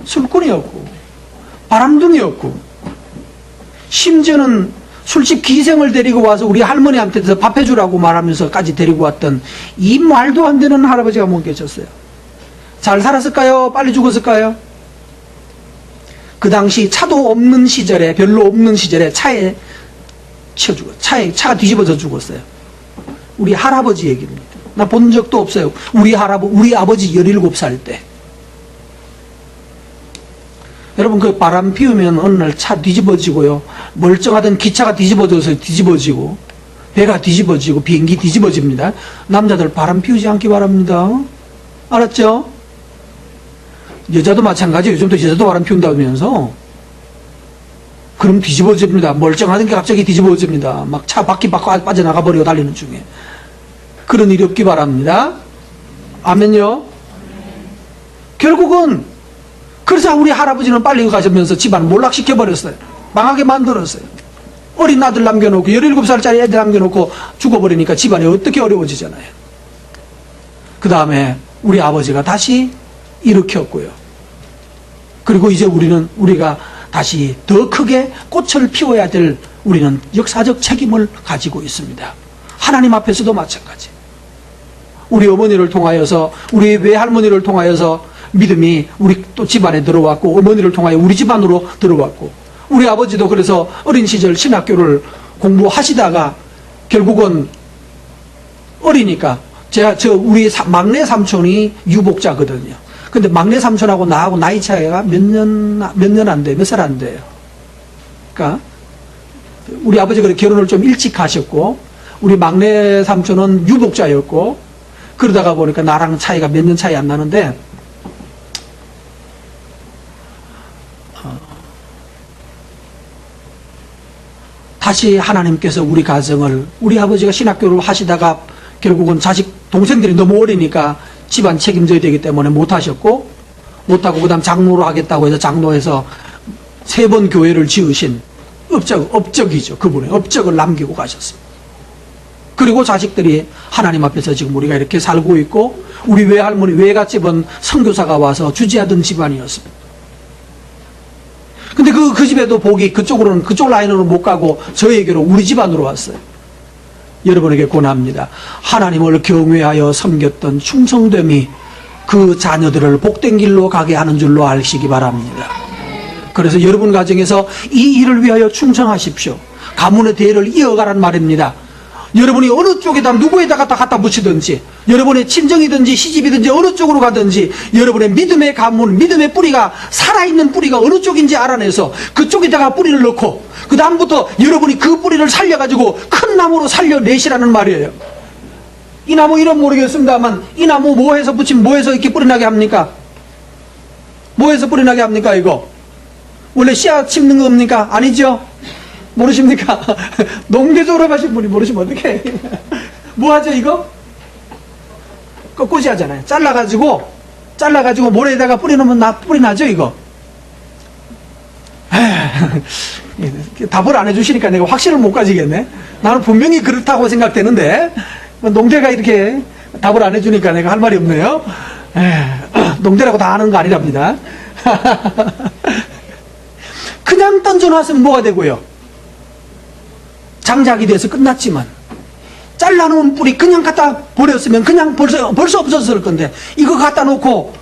A: 술꾼이었고, 바람둥이였고, 심지어는 술집 기생을 데리고 와서 우리 할머니한테서 밥 해주라고 말하면서까지 데리고 왔던 이 말도 안 되는 할아버지가 못 계셨어요. 잘 살았을까요? 빨리 죽었을까요? 그 당시 차도 없는 시절에, 별로 없는 시절에 차에 차가 뒤집어져 죽었어요. 우리 할아버지 얘기입니다. 나 본 적도 없어요. 우리 아버지 17살 때. 여러분, 그 바람 피우면 어느 날 차 뒤집어지고요. 멀쩡하던 기차가 뒤집어지고, 배가 뒤집어지고, 비행기 뒤집어집니다. 남자들 바람 피우지 않기 바랍니다. 알았죠? 여자도 마찬가지예요. 요즘도 여자도 바람 피운다면서. 그럼 뒤집어집니다. 멀쩡하던 게 갑자기 뒤집어집니다. 막 차 바퀴 빠져나가 버리고 달리는 중에. 그런 일이 없기 바랍니다. 아멘요? 결국은, 그래서 우리 할아버지는 빨리 가시면서 집안 몰락시켜버렸어요. 망하게 만들었어요. 어린 아들 남겨놓고, 17살짜리 애들 남겨놓고 죽어버리니까 집안이 어떻게 어려워지잖아요. 그 다음에 우리 아버지가 다시 일으켰고요. 그리고 이제 우리가 다시 더 크게 꽃을 피워야 될 우리는 역사적 책임을 가지고 있습니다. 하나님 앞에서도 마찬가지. 우리 어머니를 통하여서, 우리 외할머니를 통하여서 믿음이 우리 또 집안에 들어왔고, 어머니를 통하여 우리 집안으로 들어왔고, 우리 아버지도 그래서 어린 시절 신학교를 공부하시다가 결국은 어리니까, 우리 막내 삼촌이 유복자거든요. 근데 막내 삼촌하고 나하고 나이 차이가 몇 살 안 돼요. 그러니까 우리 아버지가 결혼을 좀 일찍 하셨고, 우리 막내 삼촌은 유복자였고, 그러다가 보니까 나랑 차이가 몇 년 차이 안 나는데, 다시 하나님께서 우리 가정을, 우리 아버지가 신학교를 하시다가 결국은 자식, 동생들이 너무 어리니까 집안 책임져야 되기 때문에 못하셨고, 못하고 그 다음 장로로 하겠다고 해서 장로해서 3번 교회를 지으신 업적이죠. 그분의 업적을 남기고 가셨습니다. 그리고 자식들이 하나님 앞에서 지금 우리가 이렇게 살고 있고, 우리 외할머니, 외갓집은 선교사가 와서 주재하던 집안이었습니다. 근데 그 집에도 복이 그쪽으로는, 그쪽 라인으로 못 가고 저에게로, 우리 집안으로 왔어요. 여러분에게 권합니다. 하나님을 경외하여 섬겼던 충성됨이 그 자녀들을 복된 길로 가게 하는 줄로 아시기 바랍니다. 그래서 여러분 가정에서 이 일을 위하여 충성하십시오. 가문의 대를 이어가란 말입니다. 여러분이 어느 쪽에다 누구에다가 갖다 붙이든지, 여러분의 친정이든지 시집이든지 어느 쪽으로 가든지, 여러분의 믿음의 가문, 믿음의 뿌리가, 살아있는 뿌리가 어느 쪽인지 알아내서 그쪽에다가 뿌리를 넣고, 그 다음부터 여러분이 그 뿌리를 살려가지고 큰 나무로 살려내시라는 말이에요. 이 나무 이름 모르겠습니다만, 이 나무 뭐 해서 붙이면 뭐 해서 이렇게 뿌리나게 합니까? 뭐 해서 뿌리나게 합니까, 이거? 원래 씨앗 심는 겁니까? 아니죠? 모르십니까? 농대 졸업하신 분이 모르시면 어떡해. 뭐 하죠, 이거? 꺾고지 하잖아요. 잘라가지고 모래에다가 뿌리놓으면 뿌리 나죠, 이거? 답을 안 해주시니까 내가 확신을 못 가지겠네. 나는 분명히 그렇다고 생각되는데, 농대가 이렇게 답을 안 해주니까 내가 할 말이 없네요. 농대라고 다 아는 거 아니랍니다. 그냥 던져놨으면 뭐가 되고요? 장작이 돼서 끝났지만, 잘라놓은 뿌리 그냥 갖다 버렸으면 그냥 벌써 없었을 건데, 이거 갖다 놓고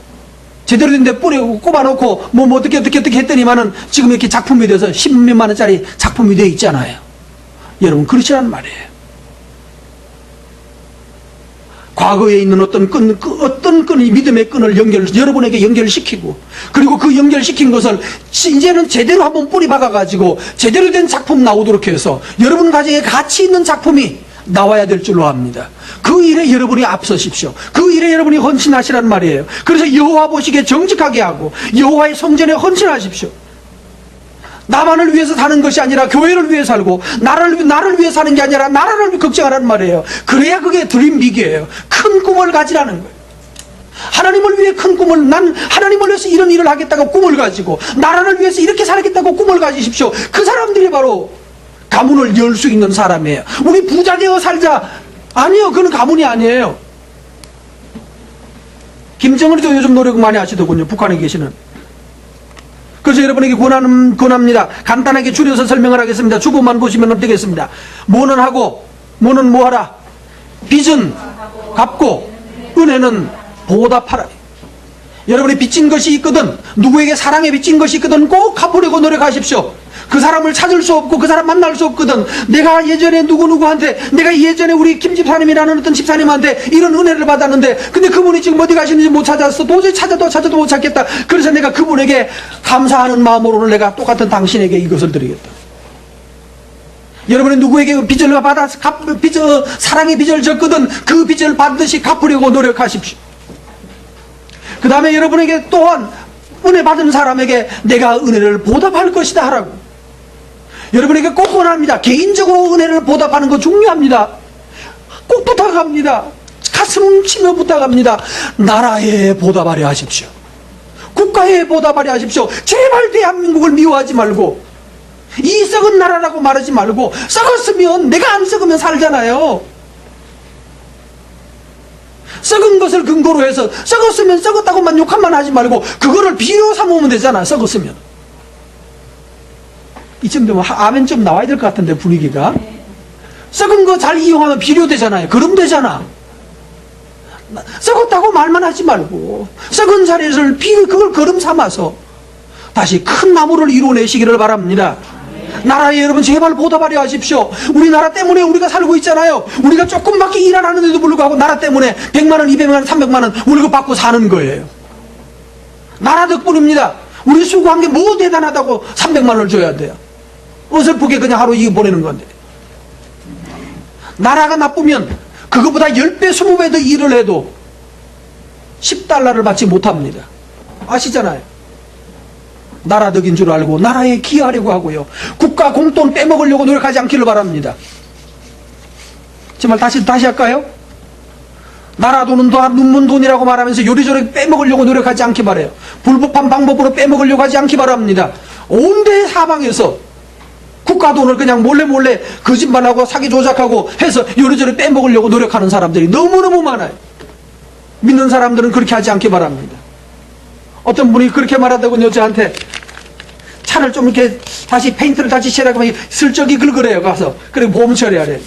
A: 제대로 된 데 뿌리 꼽아놓고 뭐 어떻게 했더니만은 지금 이렇게 작품이 돼서 10몇만 원짜리 작품이 돼 있잖아요. 여러분, 그렇지란 말이에요. 과거에 있는 어떤 끈이, 믿음의 끈을 여러분에게 연결시키고, 그리고 그 연결시킨 것을 이제는 제대로 한번 뿌리 박아가지고 제대로 된 작품 나오도록 해서 여러분 가정에 가치 있는 작품이 나와야 될 줄로 압니다. 그 일에 여러분이 앞서십시오. 그 일에 여러분이 헌신하시란 말이에요. 그래서 여호와 보시기에 정직하게 하고 여호와의 성전에 헌신하십시오. 나만을 위해서 사는 것이 아니라 교회를 위해 살고, 나를 위해 사는 게 아니라 나라를 걱정하라는 말이에요. 그래야 그게 드림빅이에요. 큰 꿈을 가지라는 거예요. 하나님을 위해 큰 꿈을, 난 하나님을 위해서 이런 일을 하겠다고 꿈을 가지고, 나라를 위해서 이렇게 살겠다고 꿈을 가지십시오. 그 사람들이 바로 가문을 열 수 있는 사람이에요. 우리 부자 되어 살자. 아니요, 그건 가문이 아니에요. 김정은이도 요즘 노력 많이 하시더군요, 북한에 계시는. 그래서 여러분에게 권합니다. 간단하게 줄여서 설명을 하겠습니다. 주보만 보시면 되겠습니다. 뭐는 하고, 뭐는 뭐하라. 빚은 갚고, 은혜는 보답하라. 여러분이 빚진 것이 있거든, 누구에게 사랑에 빚진 것이 있거든 꼭 갚으려고 노력하십시오. 그 사람을 찾을 수 없고 그 사람 만날 수 없거든. 내가 예전에 누구누구한테, 내가 예전에 우리 김 집사님이라는 어떤 집사님한테 이런 은혜를 받았는데, 근데 그분이 지금 어디 가시는지 못 찾았어. 도저히 찾아도 못 찾겠다. 그래서 내가 그분에게 감사하는 마음으로 오늘 내가 똑같은 당신에게 이것을 드리겠다. 여러분이 누구에게 빚을 받아서 사랑의 빚을 졌거든 그 빚을 반드시 갚으려고 노력하십시오. 그 다음에 여러분에게 또한 은혜 받은 사람에게 내가 은혜를 보답할 것이다 하라고. 여러분에게 꼭 권합니다. 개인적으로 은혜를 보답하는 거 중요합니다. 꼭 부탁합니다. 가슴 치며 부탁합니다. 나라에 보답하려 하십시오. 국가에 보답하려 하십시오. 제발 대한민국을 미워하지 말고, 이 썩은 나라라고 말하지 말고, 썩었으면 내가 안 썩으면 살잖아요. 썩은 것을 근거로 해서 썩었으면 썩었다고만 욕한만 하지 말고 그거를 비유 삼으면 되잖아. 썩었으면. 이쯤 되면 아멘 좀 나와야 될 것 같은데, 분위기가. 썩은 거 잘 이용하면 비료되잖아요. 그럼 되잖아. 썩었다고 말만 하지 말고 썩은 자리를 그걸 걸음 삼아서 다시 큰 나무를 이루어내시기를 바랍니다. 나라에 여러분 제발 보답하려 하십시오. 우리나라 때문에 우리가 살고 있잖아요. 우리가 조금밖에 일 안 하는데도 불구하고 나라 때문에 100만 원, 200만 원, 300만 원 월급 받고 사는 거예요. 나라 덕분입니다. 우리 수고한 게 뭐 대단하다고 300만 원을 줘야 돼요. 어설프게 그냥 하루 이거 보내는 건데. 나라가 나쁘면 그거보다 10배, 20배 더 일을 해도 10달러를 받지 못합니다. 아시잖아요. 나라 덕인 줄 알고 나라에 기여하려고 하고요. 국가 공돈 빼먹으려고 노력하지 않기를 바랍니다. 정말 다시 할까요? 나라 돈은 눈문 돈이라고 말하면서 요리조리 빼먹으려고 노력하지 않기 바라요. 불법한 방법으로 빼먹으려고 하지 않기 바랍니다. 온데 사방에서 국가 돈을 그냥 몰래 거짓말하고 사기 조작하고 해서 요리조리 빼먹으려고 노력하는 사람들이 너무너무 많아요. 믿는 사람들은 그렇게 하지 않기 바랍니다. 어떤 분이 그렇게 말하더군요. 저한테 차를 좀 이렇게 다시 페인트를 다시 칠하고 슬쩍이 긁으래요. 가서 그리고 보험 처리하래요.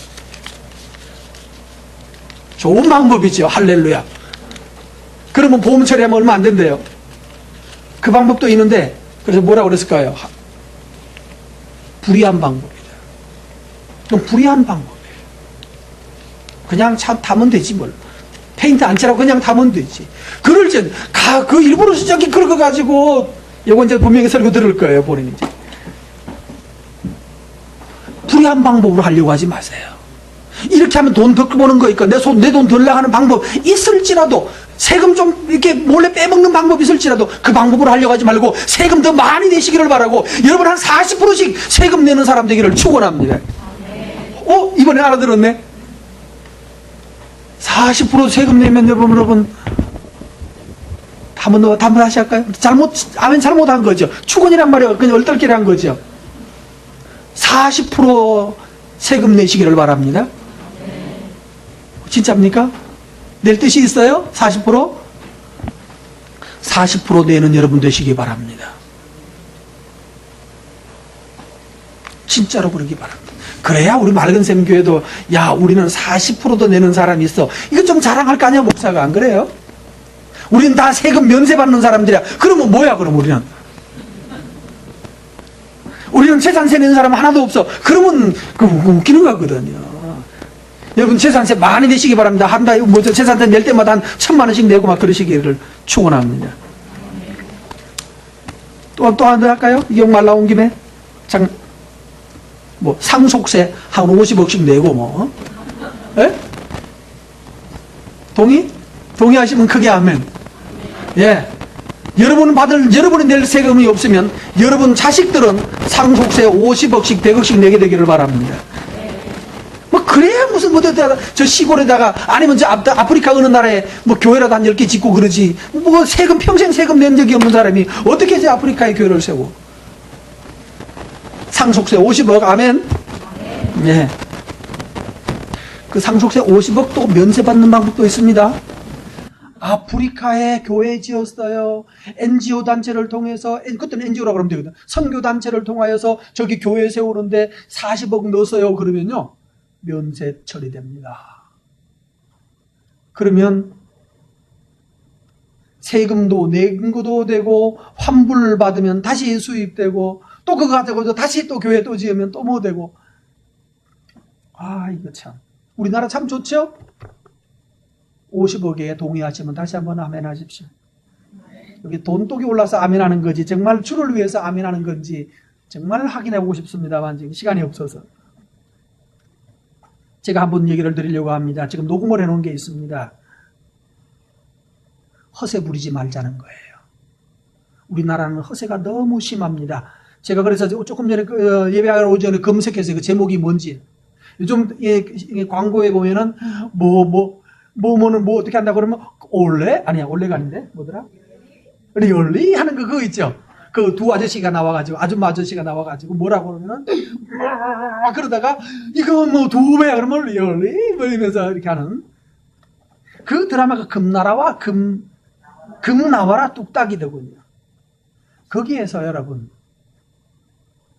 A: 좋은 방법이죠. 할렐루야. 그러면 보험 처리하면 얼마 안 된대요. 그 방법도 있는데 그래서 뭐라고 그랬을까요? 불의한 방법이다. 좀 불의한 방법이에요. 그냥 참 타면 되지 뭘. 페인트 안 칠하고 그냥 타면 되지. 그럴 땐 그 일부러 저기 긁어가지고 이건 이제 분명히 설교 들을 거예요. 본인이 이제. 불의한 방법으로 하려고 하지 마세요. 이렇게 하면 돈 더 버는 거니까 내 돈 덜 나가는 방법 있을지라도 세금 좀 이렇게 몰래 빼먹는 방법이 있을지라도 그 방법으로 하려고 하지 말고 세금 더 많이 내시기를 바라고 여러분 한 40%씩 세금 내는 사람 되기를 축원합니다. 이번에 알아들었네. 40% 세금 내면 여러분 한번 다시 할까요? 잘못한 거죠. 축원이란 말이에요. 그냥 얼떨결에 한 거죠. 40% 세금 내시기를 바랍니다. 진짜입니까? 낼 뜻이 있어요? 40%? 40% 내는 여러분 되시기 바랍니다. 진짜로 그러기 바랍니다. 그래야 우리 맑은샘 교회도 우리는 40%도 내는 사람이 있어. 이거 좀 자랑할 거 아니야, 목사가. 안 그래요? 우리는 다 세금 면세받는 사람들이야. 그러면 뭐야, 그럼 우리는? 우리는 재산세 내는 사람 하나도 없어. 그러면 웃기는 거거든요. 여러분 재산세 많이 내시기 바랍니다. 한 달에 재산세 낼 때마다 한 1,000만 원씩 내고 막 그러시기를 축원합니다. 또 한 번 할까요? 이 말 나온 김에 상속세 한 50억씩 내고 예? 동의하시면 크게 아멘. 예. 여러분이 낼 세금이 없으면 여러분 자식들은 상속세 50억씩 100억씩 내게 되기를 바랍니다. 그래야 무슨 저 시골에다가 아니면 저 아프리카 어느 나라에 교회라도 한 10개 짓고 그러지. 평생 세금 낸 적이 없는 사람이 어떻게 저 아프리카에 교회를 세워? 상속세 50억 아멘. 예. 그 상속세 50억도 면세받는 방법도 있습니다. 아프리카에 교회 지었어요. NGO 단체를 통해서, 그때는 NGO라고 그러면 되거든. 선교 단체를 통하여서 저기 교회 세우는데 40억 넣었어요. 그러면요. 면세 처리됩니다. 그러면 세금도 낸 것도 되고 환불 받으면 다시 수입되고 또 그거 가지고 다시 또 교회 또 지으면 또 뭐 되고. 이거 참 우리나라 참 좋죠? 50억에 동의하시면 다시 한번 아멘 하십시오. 여기 돈독이 올라서 아멘 하는 거지 정말 주를 위해서 아멘 하는 건지 정말 확인해보고 싶습니다만 지금 시간이 없어서 제가 한번 얘기를 드리려고 합니다. 지금 녹음을 해놓은 게 있습니다. 허세 부리지 말자는 거예요. 우리나라는 허세가 너무 심합니다. 제가 그래서 조금 전에 예배하러 오기 전에 검색했어요. 그 제목이 뭔지. 요즘 광고에 보면은 뭐는 어떻게 한다고 그러면 올레? 아니야, 올레가 아닌데 뭐더라? 리얼리 하는 그거 있죠. 그 두 아저씨가 나와가지고 아줌마 아저씨가 나와가지고 뭐라고 그러면은 그러다가 이거 2배야 그러면 리얼리 이러면서 이렇게 하는 그 드라마가 금나라와 금나와라 뚝딱이더군요. 거기에서 여러분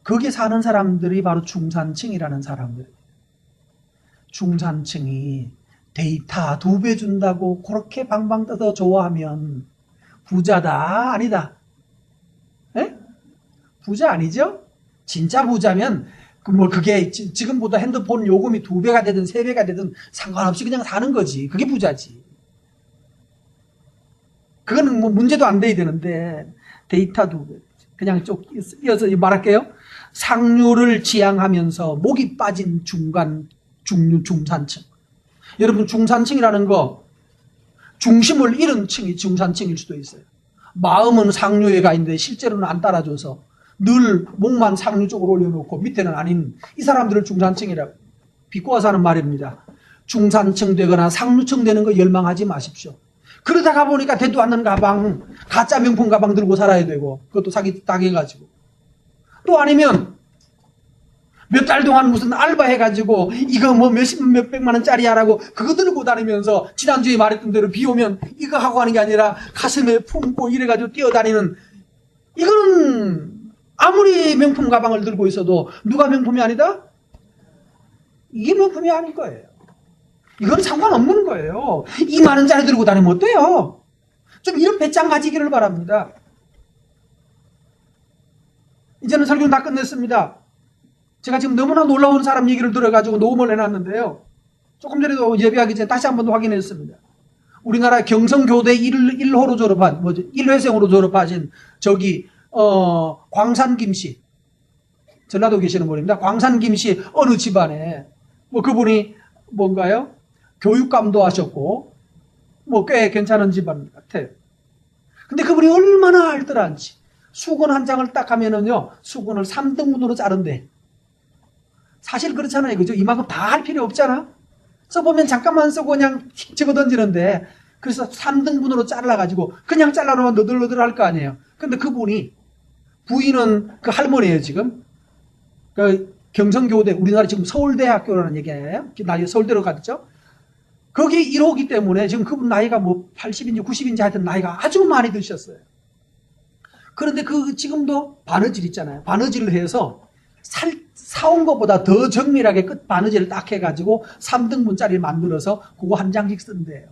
A: 거기 사는 사람들이 바로 중산층이라는 사람들. 중산층이 데이터 2배 준다고 그렇게 방방 떠서 좋아하면 부자다 아니다? 에? 부자 아니죠? 진짜 부자면 그게 지금보다 핸드폰 요금이 2배가 되든 3배가 되든 상관없이 그냥 사는 거지. 그게 부자지. 그거는 문제도 안 돼야 되는데 데이터 2배 그냥 쭉 이어서 말할게요. 상류를 지향하면서 목이 빠진 중류, 중산층. 여러분, 중산층이라는 거, 중심을 잃은 층이 중산층일 수도 있어요. 마음은 상류에 가 있는데 실제로는 안 따라줘서 늘 목만 상류 쪽으로 올려놓고 밑에는 아닌 이 사람들을 중산층이라고 비꼬아서 하는 말입니다. 중산층 되거나 상류층 되는 거 열망하지 마십시오. 그러다가 보니까 대도 않는 가방, 가짜 명품 가방 들고 살아야 되고 그것도 사기 당해가지고 또 아니면 몇 달 동안 무슨 알바 해가지고 이거 뭐 몇백만 원짜리야라고 그거 들고 다니면서 지난주에 말했던 대로 비 오면 이거 하고 하는 게 아니라 가슴에 품고 이래가지고 뛰어다니는 이거는 아무리 명품 가방을 들고 있어도 누가 명품이 아니다? 이게 명품이 아닐 거예요. 이건 상관없는 거예요. 2만 원짜리 들고 다니면 어때요? 좀 이런 배짱 가지기를 바랍니다. 이제는 설교는 다 끝냈습니다. 제가 지금 너무나 놀라운 사람 얘기를 들어가지고 녹음을 해놨는데요. 조금 전에도 예배하기 전에 다시 한 번 더 확인했습니다. 우리나라 경성교대 1호로 졸업한, 1회생으로 졸업하신 광산 김씨. 전라도 계시는 분입니다. 광산 김씨 어느 집안에, 그분이 뭔가요? 교육감도 하셨고, 꽤 괜찮은 집안 같아요. 근데 그분이 얼마나 알뜰한지. 수건 한 장을 딱 하면은요, 수건을 3등분으로 자른대. 사실 그렇잖아요. 그죠? 이만큼 다 할 필요 없잖아? 써보면 잠깐만 쓰고 그냥 틱 집어 던지는데, 그래서 3등분으로 잘라가지고, 그냥 잘라놓으면 너덜너덜 할 거 아니에요. 근데 그분이, 부인은 그 할머니예요, 지금. 그 경성교대, 우리나라 지금 서울대학교라는 얘기예요. 나이 서울대로 갔죠? 거기 1호기 때문에 지금 그분 나이가 80인지 90인지 하여튼 나이가 아주 많이 드셨어요. 그런데 지금도 바느질 있잖아요. 바느질을 해서 사온 것보다 더 정밀하게 끝 바느질을 딱 해가지고 3등분짜리를 만들어서 그거 한 장씩 쓴대요.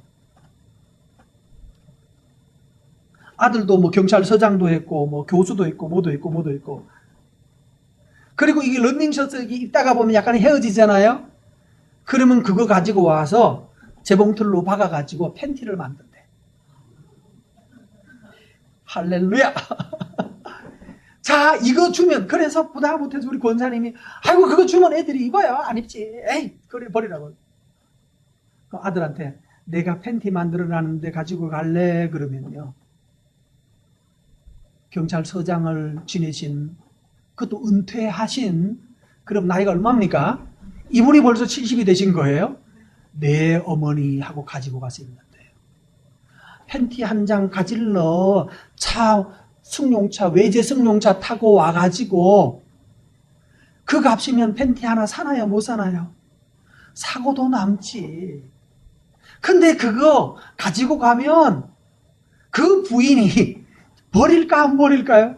A: 아들도 경찰서장도 했고, 교수도 있고, 뭐도 있고. 그리고 이게 런닝셔츠 입다가 보면 약간 헤어지잖아요? 그러면 그거 가지고 와서 재봉틀로 박아가지고 팬티를 만든대. 할렐루야! 자, 이거 주면, 그래서 부담 못해서 우리 권사님이, 아이고, 그거 주면 애들이 입어요. 안 입지. 에이, 그래, 버리라고. 그 아들한테, 내가 팬티 만들어놨는데 가지고 갈래? 그러면요. 경찰서장을 지내신, 그것도 은퇴하신, 그럼 나이가 얼마입니까? 이분이 벌써 70이 되신 거예요? 내 어머니하고 가지고 가서 입는데요. 팬티 한 장 가질러 승용차, 외제 승용차 타고 와가지고 그 값이면 팬티 하나 사나요? 못 사나요? 사고도 남지. 근데 그거 가지고 가면 그 부인이 버릴까 안 버릴까요?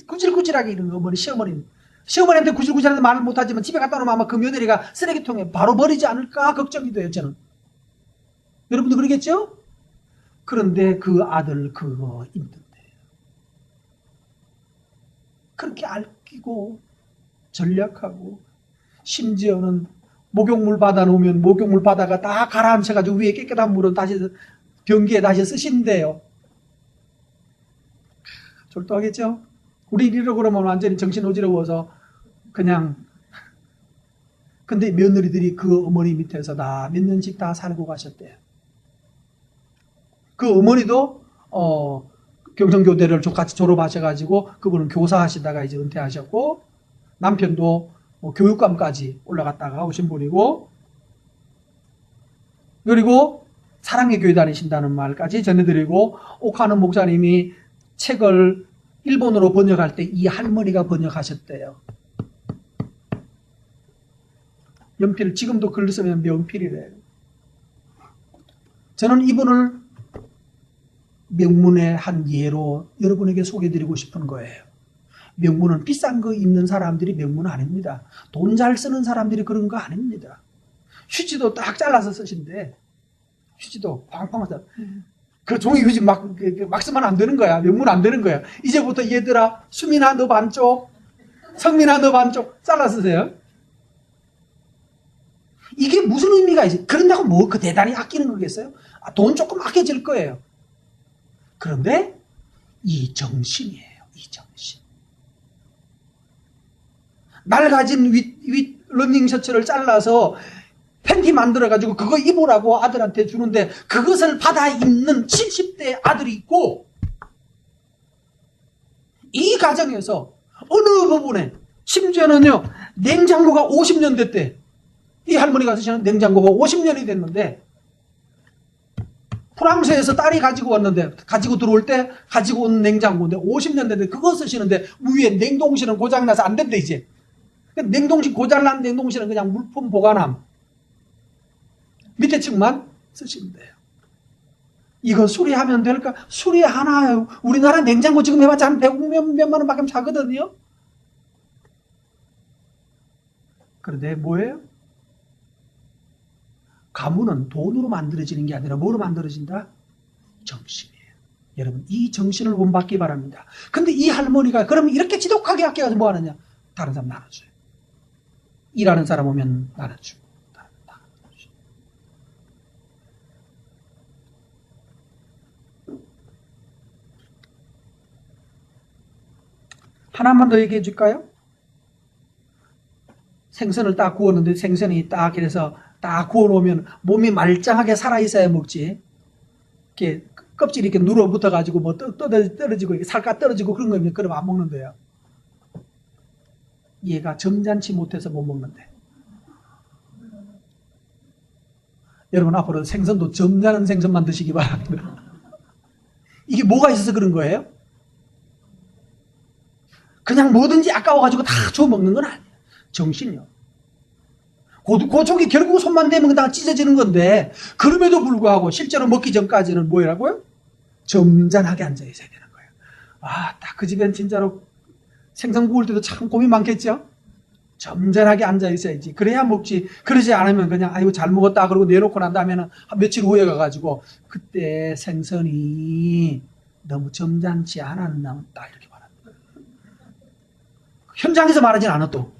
A: 구질구질하게 이런 어머니, 시어머니한테 구질구질한데 말을 못하지만 집에 갖다 놓으면 아마 그 며느리가 쓰레기통에 바로 버리지 않을까 걱정이 돼요, 저는. 여러분도 그러겠죠? 그런데 그 아들 그거 입는데요. 그렇게 아끼고 전략하고 심지어는 목욕물 받아놓으면 목욕물 바다가 다 가라앉혀가지고 위에 깨끗한 물은 다시 변기에 다시 쓰신대요. 졸도하겠죠? 우리 이리로 그러면 완전히 정신 어지러워서 그냥. 근데 며느리들이 그 어머니 밑에서 다 몇 년씩 다 살고 가셨대요. 그 어머니도 경성교대를 같이 졸업하셔가지고 그분은 교사하시다가 이제 은퇴하셨고, 남편도 교육감까지 올라갔다가 오신 분이고, 그리고 사랑의 교회 다니신다는 말까지 전해드리고, 옥하는 목사님이 책을 일본어로 번역할 때 이 할머니가 번역하셨대요. 연필, 지금도 글 쓰면 명필이래요. 저는 이분을 명문의 한 예로 여러분에게 소개해드리고 싶은 거예요. 명문은 비싼 거 입는 사람들이 명문 아닙니다. 돈 잘 쓰는 사람들이 그런 거 아닙니다. 휴지도 딱 잘라서 쓰신대. 휴지도 팡팡하다. 그 종이 휴지 막 쓰면 안 되는 거야. 명문 안 되는 거야. 이제부터 얘들아, 수민아 너 반쪽, 성민아 너 반쪽 잘라 쓰세요. 이게 무슨 의미가 있어요? 그런다고 그 대단히 아끼는 거겠어요? 돈 조금 아껴질 거예요. 그런데 이 정신이에요. 이 정신. 낡아진 윗 러닝 셔츠를 잘라서 팬티 만들어가지고 그거 입으라고 아들한테 주는데 그것을 받아 입는 70대 아들이 있고, 이 가정에서 어느 부분에 심지어는요 냉장고가 50년 됐대. 이 할머니가 쓰시는 냉장고가 50년이 됐는데 프랑스에서 딸이 가지고 왔는데, 가지고 들어올 때 가지고 온 냉장고인데 50년 됐는데 그거 쓰시는데 위에 냉동실은 고장나서 안 된대 이제. 냉동실, 고장난 냉동실은 그냥 물품 보관함. 밑에 층만 쓰시면 돼요. 이거 수리하면 될까? 수리하나요? 우리나라 냉장고 지금 해봤자 한 100몇만 원밖에 사거든요. 그런데 뭐예요? 가문은 돈으로 만들어지는 게 아니라 뭐로 만들어진다? 정신이에요. 여러분, 이 정신을 본받기 바랍니다. 근데 이 할머니가 그러면 이렇게 지독하게 아껴가지고 뭐 하느냐? 다른 사람 나눠줘요. 일하는 사람 오면 나눠주고. 하나만 더 얘기해 줄까요? 생선을 딱 구웠는데 생선이 딱 이래서 딱 구워놓으면 몸이 말짱하게 살아있어야 먹지. 이렇게 껍질이 이렇게 눌어붙어가지고 뭐 떨어지고 이렇게 살갗 떨어지고 그런 거면 그러면 안 먹는데요. 얘가 점잖지 못해서 못 먹는데. 여러분 앞으로 생선도 점잖은 생선만 드시기 바랍니다. 이게 뭐가 있어서 그런 거예요? 그냥 뭐든지 아까워가지고 다 주워 먹는 건 아니에요. 정신이요. 고쪽이 결국 손만 대면 다 찢어지는 건데, 그럼에도 불구하고 실제로 먹기 전까지는 뭐라고요? 점잖하게 앉아있어야 되는 거예요. 아, 딱 그 집엔 진짜로 생선 구울 때도 참 고민 많겠죠? 점잖하게 앉아있어야지. 그래야 먹지. 그러지 않으면 그냥, 아이고, 잘 먹었다. 그러고 내놓고 난 다음에는 며칠 후에 가가지고, 그때 생선이 너무 점잖지 않았나, 딱 이렇게 말합니다. 현장에서 말하진 않아, 또.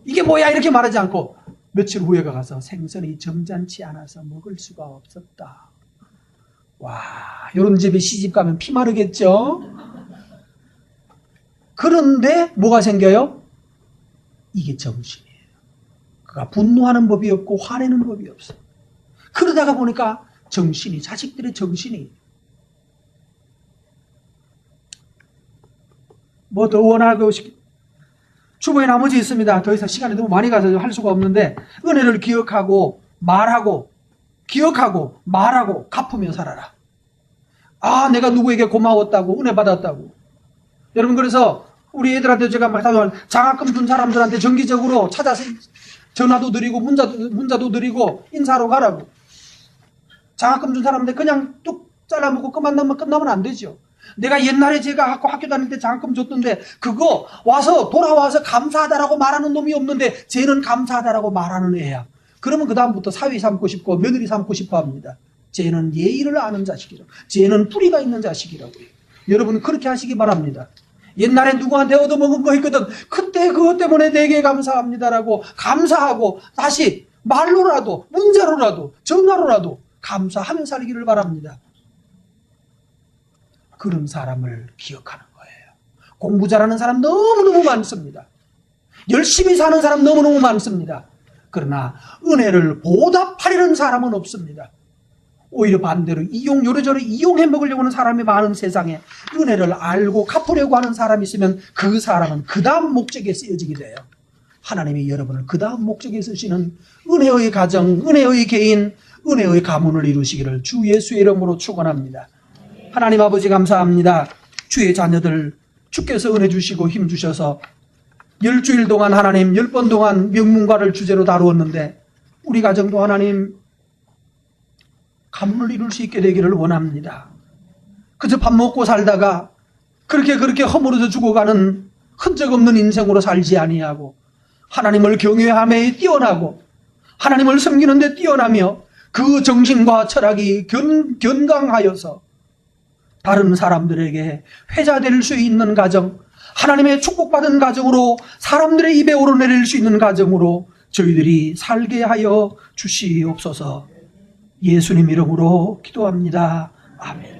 A: 이게 뭐야? 이렇게 말하지 않고, 며칠 후에 가서 생선이 점잖지 않아서 먹을 수가 없었다. 와, 이런 집에 시집 가면 피 마르겠죠? 그런데 뭐가 생겨요? 이게 정신이에요. 그가 분노하는 법이 없고 화내는 법이 없어. 그러다가 보니까 정신이, 자식들의 정신이 뭐 더 원하고 주부의 나머지 있습니다. 더 이상 시간이 너무 많이 가서 할 수가 없는데, 은혜를 기억하고 말하고 기억하고 말하고 갚으며 살아라. 아, 내가 누구에게 고마웠다고, 은혜 받았다고. 여러분, 그래서 우리 애들한테 제가 막 장학금 준 사람들한테 정기적으로 찾아서 전화도 드리고 문자도 드리고 인사하러 가라고. 장학금 준 사람한테 그냥 뚝 잘라먹고 끝나면 안 되죠. 내가 옛날에 제가 학교 다닐 때 장학금 줬던데 그거 돌아와서 감사하다라고 말하는 놈이 없는데 쟤는 감사하다라고 말하는 애야. 그러면 그 다음부터 사위 삼고 싶고 며느리 삼고 싶어 합니다. 쟤는 예의를 아는 자식이라고. 쟤는 뿌리가 있는 자식이라고요. 여러분 그렇게 하시기 바랍니다. 옛날에 누구한테 얻어먹은 거 있거든. 그때 그것 때문에 되게 감사합니다라고 감사하고 다시 말로라도 문자로라도 전화로라도 감사하며 살기를 바랍니다. 그런 사람을 기억하는 거예요. 공부 잘하는 사람 너무너무 많습니다. 열심히 사는 사람 너무너무 많습니다. 그러나 은혜를 보답하려는 사람은 없습니다. 오히려 반대로 요래저래 이용해 먹으려고 하는 사람이 많은 세상에 은혜를 알고 갚으려고 하는 사람이 있으면 그 사람은 그 다음 목적에 쓰여지게 돼요. 하나님이 여러분을 그 다음 목적에 쓰시는 은혜의 가정, 은혜의 개인, 은혜의 가문을 이루시기를 주 예수의 이름으로 축원합니다. 하나님 아버지 감사합니다. 주의 자녀들 주께서 은혜 주시고 힘 주셔서 10주일 동안 하나님 10번 동안 명문가를 주제로 다루었는데 우리 가정도 하나님 가문을 이룰 수 있게 되기를 원합니다. 그저 밥 먹고 살다가 그렇게 허물어져 죽어가는 흔적 없는 인생으로 살지 아니하고 하나님을 경외함에 뛰어나고 하나님을 섬기는 데 뛰어나며 그 정신과 철학이 견강하여서 다른 사람들에게 회자될 수 있는 가정, 하나님의 축복받은 가정으로 사람들의 입에 오르내릴 수 있는 가정으로 저희들이 살게 하여 주시옵소서. 예수님 이름으로 기도합니다. 아멘.